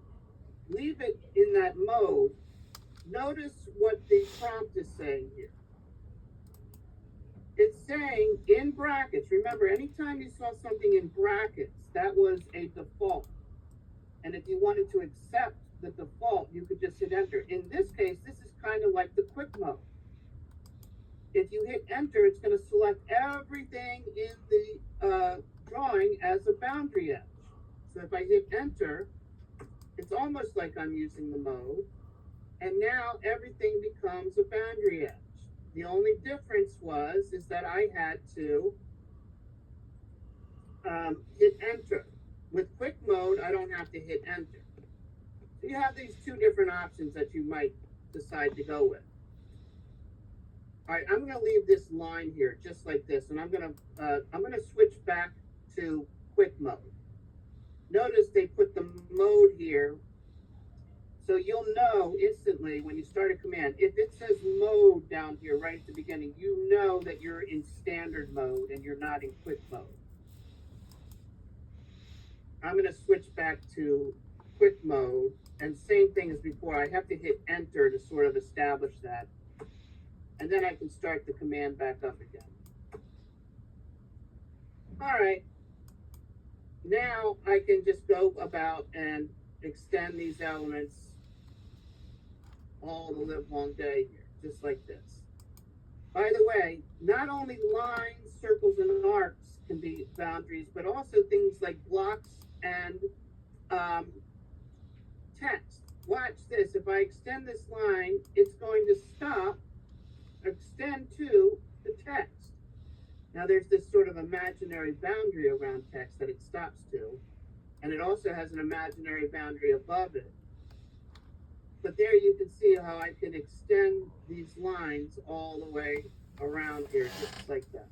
leave it in that mode. Notice what the prompt is saying here. It's saying in brackets. Remember, anytime you saw something in brackets, that was a default. And if you wanted to accept the default, you could just hit enter. In this case, this is kind of like the quick mode. If you hit enter, it's going to select everything in the drawing as a boundary edge. So if I hit enter, it's almost like I'm using the mode. And now everything becomes a boundary edge. The only difference is that I had to hit enter. With quick mode, I don't have to hit enter. So you have these two different options that you might decide to go with. All right, I'm going to leave this line here just like this, and I'm going to switch back to quick mode. Notice they put the mode here, so you'll know instantly when you start a command. If it says mode down here right at the beginning, you know that you're in standard mode and you're not in quick mode. I'm going to switch back to quick mode, and same thing as before. I have to hit enter to sort of establish that. And then I can start the command back up again. All right. Now I can just go about and extend these elements all the live long day here, just like this. By the way, not only lines, circles, and arcs can be boundaries, but also things like blocks and text. Watch this. If I extend this line, it's going to stop, extend to the text. Now there's this sort of imaginary boundary around text that it stops to, and it also has an imaginary boundary above it. But there you can see how I can extend these lines all the way around here, just like that.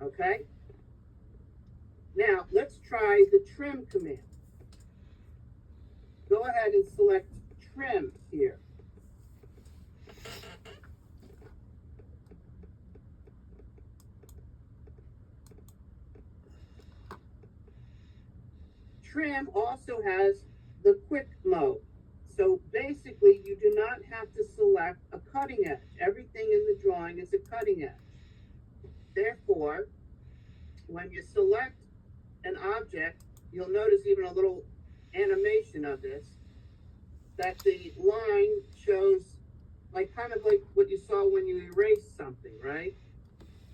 Okay? Now, let's try the trim command. Go ahead and select trim here. Trim also has the quick mode. So basically, you do not have to select a cutting edge. Everything in the drawing is a cutting edge. Therefore, when you select an object, you'll notice even a little animation of this, that the line shows kind of like what you saw when you erased something, right?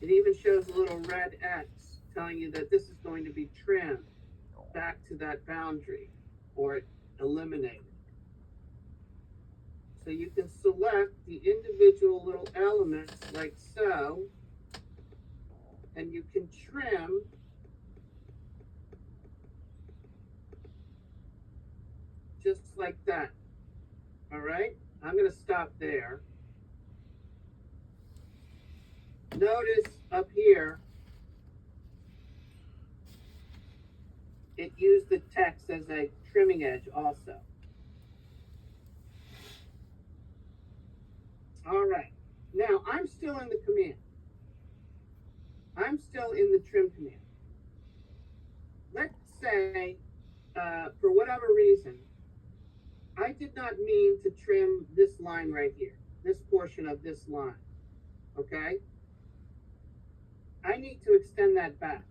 It even shows a little red X telling you that this is going to be trimmed back to that boundary or eliminated. So you can select the individual little elements like so, and you can trim just like that. All right, I'm going to stop there. Notice up here, it used the text as a trimming edge also. All right, now I'm still in the command. I'm still in the trim command. Let's say, for whatever reason, I did not mean to trim this line right here, this portion of this line, okay? I need to extend that back.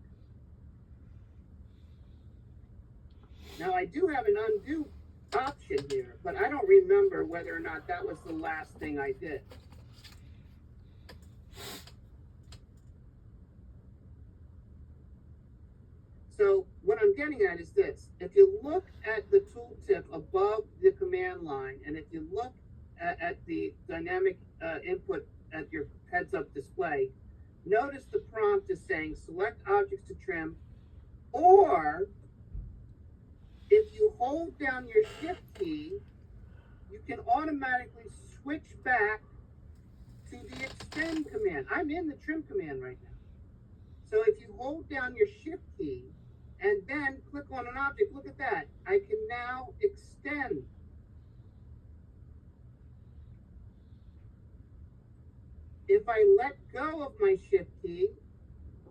Now I do have an undo option here, but I don't remember whether or not that was the last thing I did. So what I'm getting at is this. If you look at the tooltip above the command line, and if you look at the dynamic input at your heads-up display, notice the prompt is saying select objects to trim, or if you hold down your shift key, you can automatically switch back to the extend command. I'm in the trim command right now. So if you hold down your shift key and then click on an object, look at that. I can now extend. If I let go of my shift key,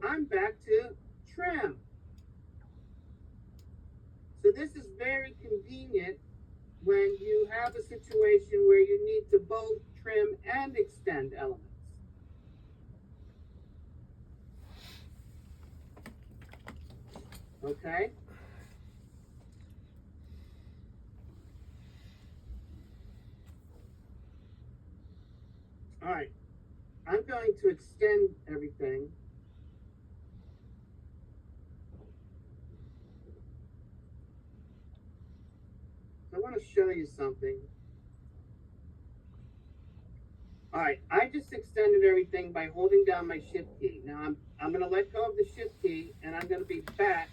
I'm back to trim. So this is very convenient when you have a situation where you need to both trim and extend elements. Okay? All right. I'm going to extend everything. I want to show you something. All right, I just extended everything by holding down my shift key. Now I'm going to let go of the shift key and I'm going to be back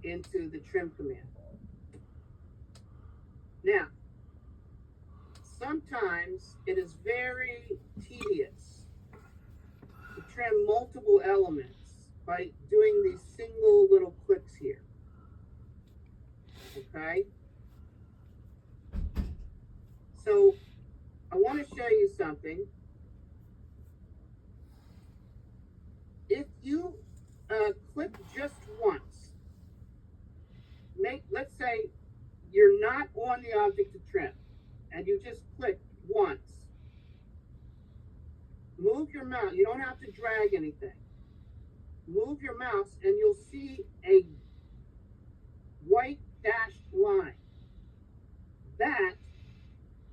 into the trim command. Now, sometimes it is very tedious to trim multiple elements by doing these single little clicks here. Okay? So I want to show you something. If you click just once, let's say you're not on the object to trim, and you just click once. Move your mouse. You don't have to drag anything. Move your mouse, and you'll see a white dashed line. That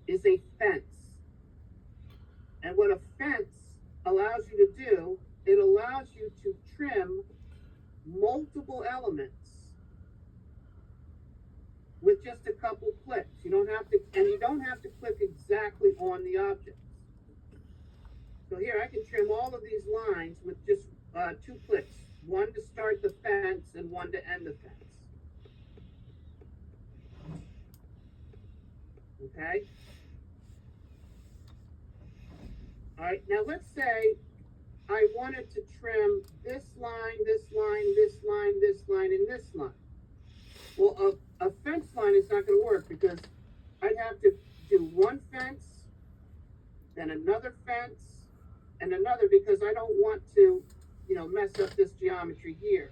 is a fence. And what a fence allows you to do, it allows you to trim multiple elements with just a couple clicks. You don't have to, and you don't have to click exactly on the object. So here I can trim all of these lines with just 2 clicks. One to start the fence and one to end the fence. Okay? All right, now let's say I wanted to trim this line, this line, this line, this line, and this line. Well, a fence line is not going to work because I'd have to do one fence, then another fence, and another because I don't want to, mess up this geometry here.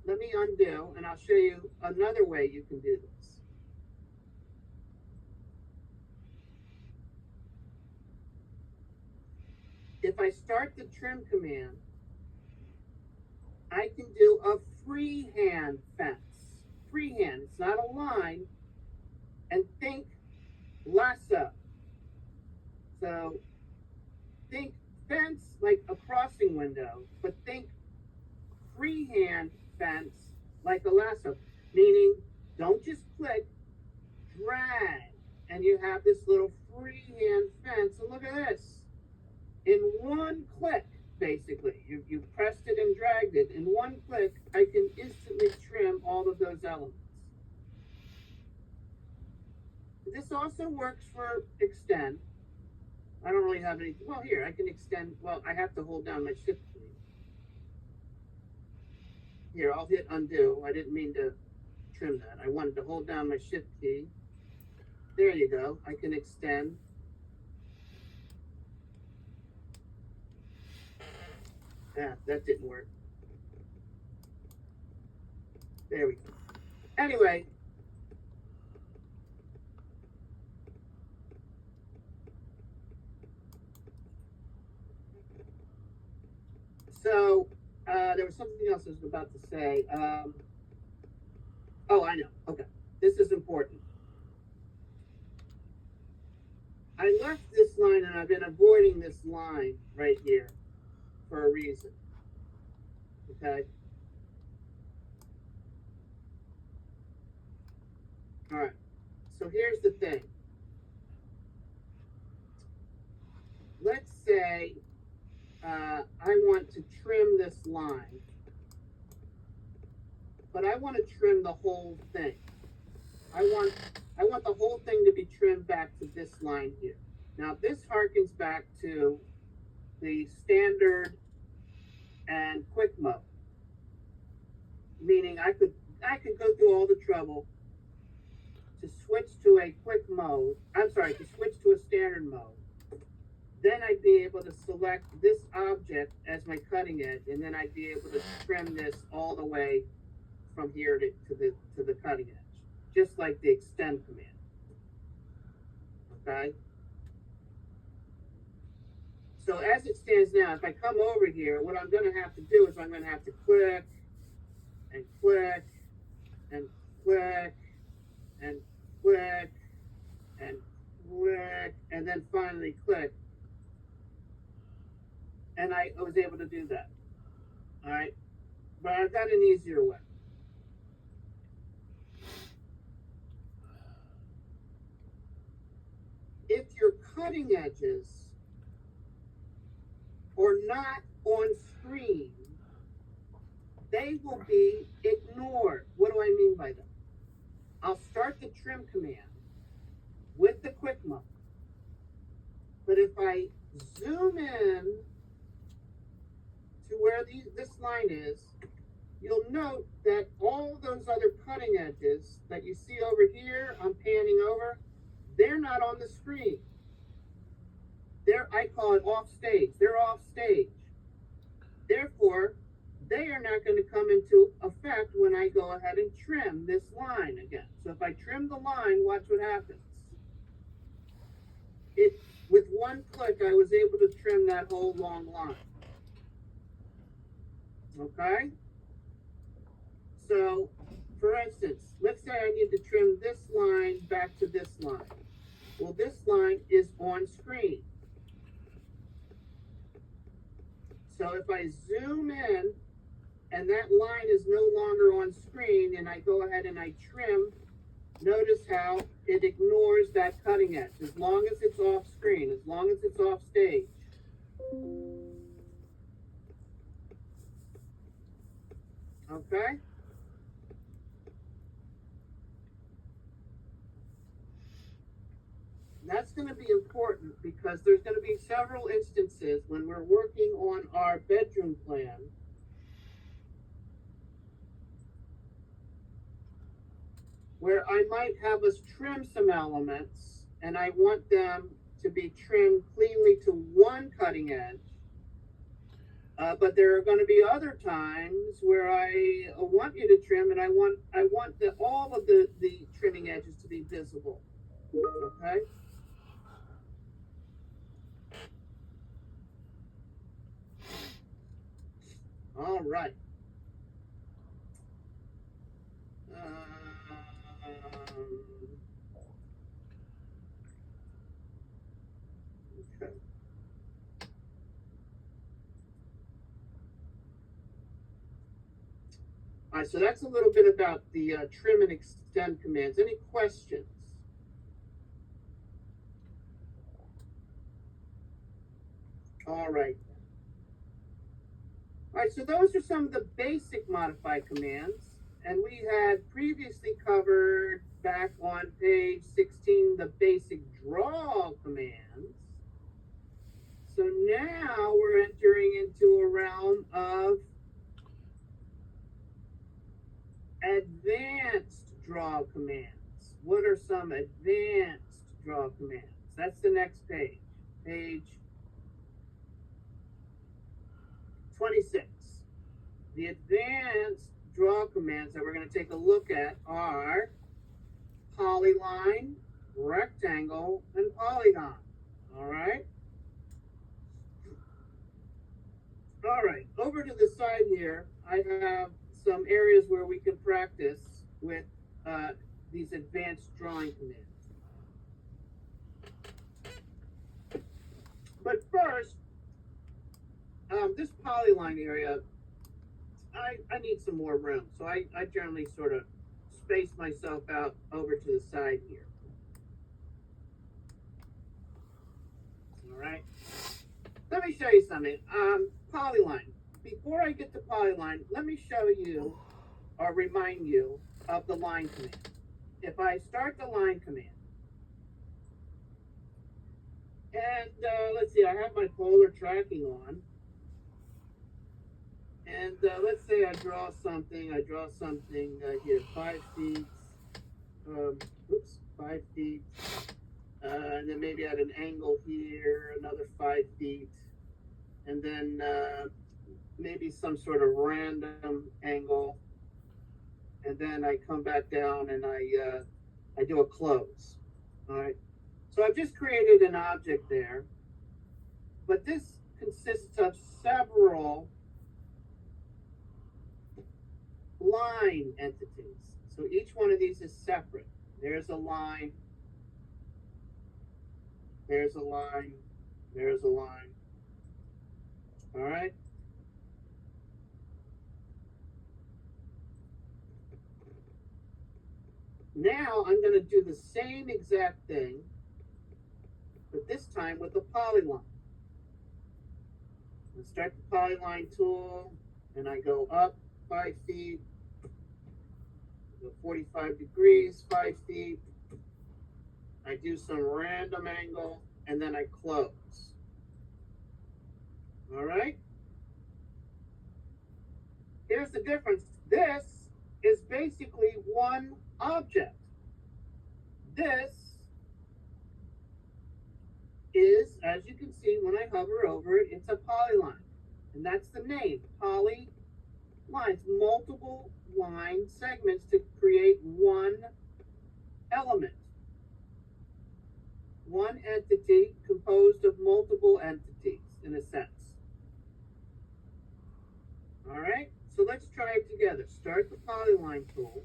Let me undo, and I'll show you another way you can do this. If I start the trim command, I can do a freehand fence. Freehand, it's not a line. And think lasso. So think fence like a crossing window, but think freehand fence like a lasso. Meaning, don't just click, drag, and you have this little freehand fence. And look at this. In one click, basically, you pressed it and dragged it. In one click, I can instantly trim all of those elements. This also works for extend. I don't really have any, well, here, I can extend, well, I have to hold down my shift key. Here, I'll hit undo. I didn't mean to trim that. I wanted to hold down my shift key. There you go. I can extend. Yeah, that didn't work. There we go. Anyway. So, there was something else I was about to say. Oh, I know. Okay. This is important. I left this line and I've been avoiding this line right here for a reason. Okay? All right. So here's the thing. Let's say I want to trim this line, but I want to trim the whole thing. I want the whole thing to be trimmed back to this line here. Now this harkens back to the standard and quick mode, meaning I could go through all the trouble to switch to a quick mode. I'm sorry, to switch to a standard mode, then I'd be able to select this object as my cutting edge, and then I'd be able to trim this all the way from here to the cutting edge, just like the extend command. Okay? So as it stands now, if I come over here, what I'm going to have to do is I'm going to have to click and click and click and click and click and then finally click. And I was able to do that. All right? But I've got an easier way. If your cutting edges are not on screen, they will be ignored. What do I mean by that? I'll start the trim command with the quick mode. But if I zoom in to where this line is, you'll note that all those other cutting edges that you see over here, I'm panning over, they're not on the screen. I call it off stage. They're off stage. Therefore, they are not going to come into effect when I go ahead and trim this line again. So if I trim the line, watch what happens. With one click, I was able to trim that whole long line. Okay? So, for instance, let's say I need to trim this line back to this line. Well, this line is on screen. So if I zoom in and that line is no longer on screen and I go ahead and I trim, notice how it ignores that cutting edge as long as it's off screen, as long as it's off stage. Okay? That's going to be important because there's going to be several instances when we're working on our bedroom plan where I might have us trim some elements and I want them to be trimmed cleanly to one cutting edge. But there are going to be other times where I want you to trim and I want all of the trimming edges to be visible. Okay? All right. Okay. All right, so that's a little bit about the trim and extend commands. Any questions? All right. All right, so those are some of the basic modify commands. And we had previously covered back on page 16 the basic draw commands. So now we're entering into a realm of advanced draw commands. What are some advanced draw commands? That's the next page. Page 26. The advanced draw commands that we're going to take a look at are polyline, rectangle, and polygon. All right? All right, over to the side here, I have some areas where we can practice with these advanced drawing commands. But first, this polyline area, I need some more room. So I generally sort of space myself out over to the side here. All right. Let me show you something. Polyline. Before I get to polyline, let me show you or remind you of the line command. If I start the line command, and let's see, I have my polar tracking on. And let's say I draw something here, 5 feet, 5 feet, And then maybe at an angle here, another 5 feet, and then maybe some sort of random angle, and then I come back down and I do a close. All right. So I've just created an object there, but this consists of several line entities. So each one of these is separate. There's a line, there's a line, there's a line. All right. Now I'm going to do the same exact thing, but this time with a polyline. I start the polyline tool, and I go up 5 feet, go 45 degrees, 5 feet. I do some random angle, and then I close. All right? Here's the difference. This is basically one object. This is, as you can see when I hover over it, it's a polyline. And that's the name, polylines, multiple line segments to create one element. One entity composed of multiple entities, in a sense. All right, so let's try it together. Start the polyline tool.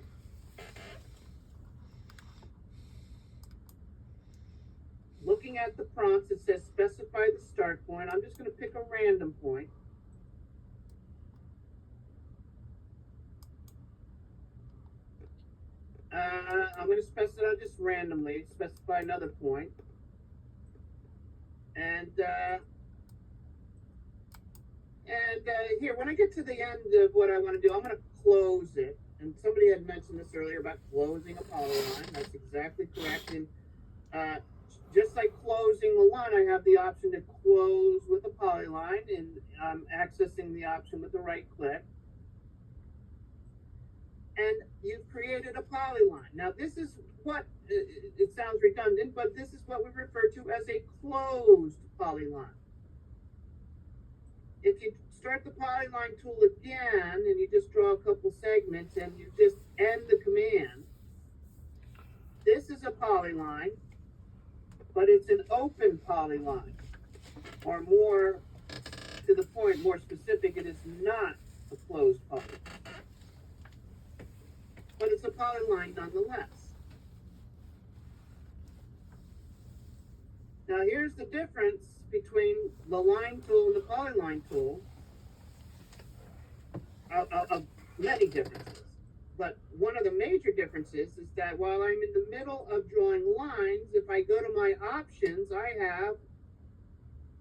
Looking at the prompts, it says specify the start point. I'm just going to pick a random point. I'm going to specify just randomly, specify another point. And here, when I get to the end of what I want to do, I'm going to close it. And somebody had mentioned this earlier about closing a polyline. That's exactly correct. And just like closing the line, I have the option to close with a polyline, and I'm accessing the option with the right click. And you've created a polyline. Now, this is what, it sounds redundant, but this is what we refer to as a closed polyline. If you start the polyline tool again, and you just draw a couple segments, and you just end the command, this is a polyline, but it's an open polyline. Or more to the point, more specific, it is not a closed polyline. But it's a polyline nonetheless. Now here's the difference between the line tool and the polyline tool. Of many differences. But one of the major differences is that while I'm in the middle of drawing lines, if I go to my options, I have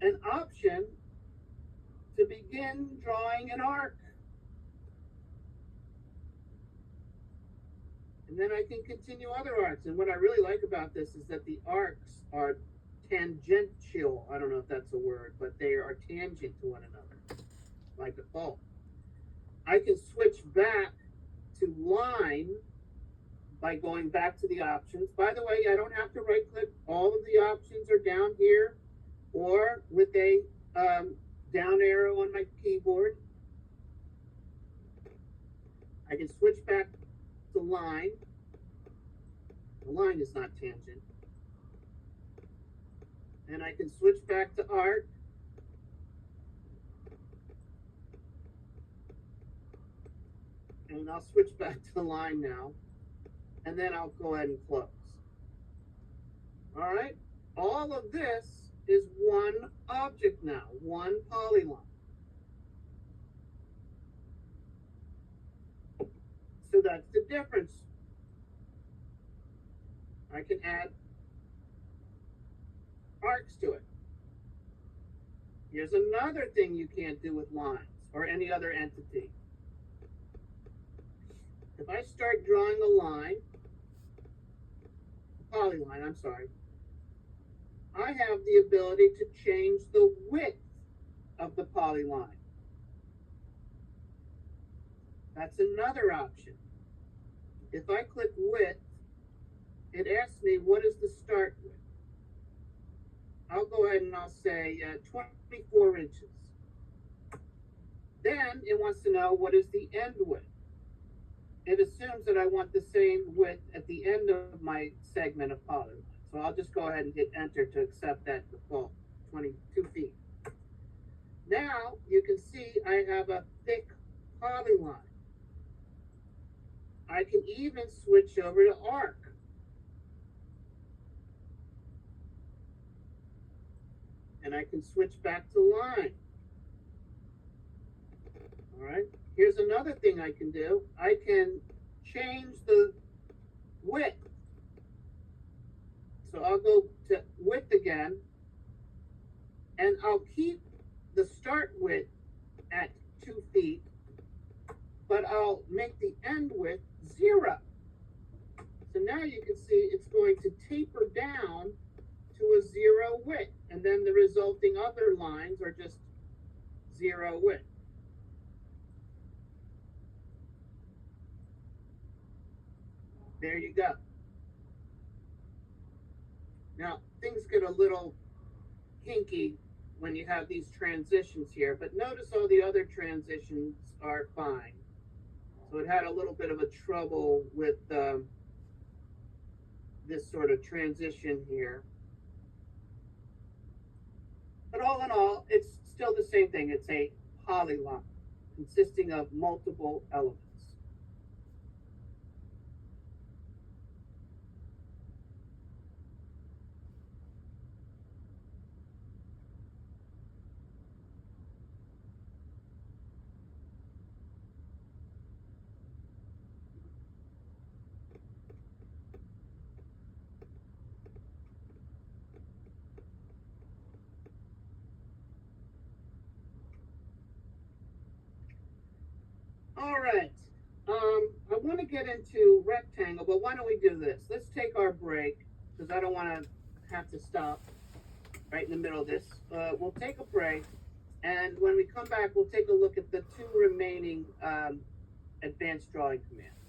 an option to begin drawing an arc. And then I can continue other arcs. And what I really like about this is that the arcs are tangential. I don't know if that's a word, but they are tangent to one another, like a fault. I can switch back to line by going back to the options. By the way, I don't have to right click. All of the options are down here or with a down arrow on my keyboard. I can switch back to line. The line is not tangent. And I can switch back to arc. And I'll switch back to the line now. And then I'll go ahead and close. All right. All of this is one object now, one polyline. So that's the difference. I can add arcs to it. Here's another thing you can't do with lines or any other entity. If I start drawing a line, a polyline, I'm sorry, I have the ability to change the width of the polyline. That's another option. If I click width, it asks me what is the start width. I'll go ahead and I'll say 24 inches. Then it wants to know what is the end width. It assumes that I want the same width at the end of my segment of polyline. So I'll just go ahead and hit enter to accept that default, 22 feet. Now you can see I have a thick polyline. I can even switch over to arc. And I can switch back to line. All right. Here's another thing I can do. I can change the width. So I'll go to width again, and I'll keep the start width at 2 feet, but I'll make the end width 0. So now you can see it's going to taper down to a 0 width, and then the resulting other lines are just 0 width. There you go. Now, things get a little hinky when you have these transitions here, but notice all the other transitions are fine. So it had a little bit of a trouble with this sort of transition here. But all in all, it's still the same thing. It's a polyline consisting of multiple elements. All right. I want to get into rectangle, but why don't we do this? Let's take our break because I don't want to have to stop right in the middle of this. We'll take a break, and when we come back, we'll take a look at the 2 remaining advanced drawing commands.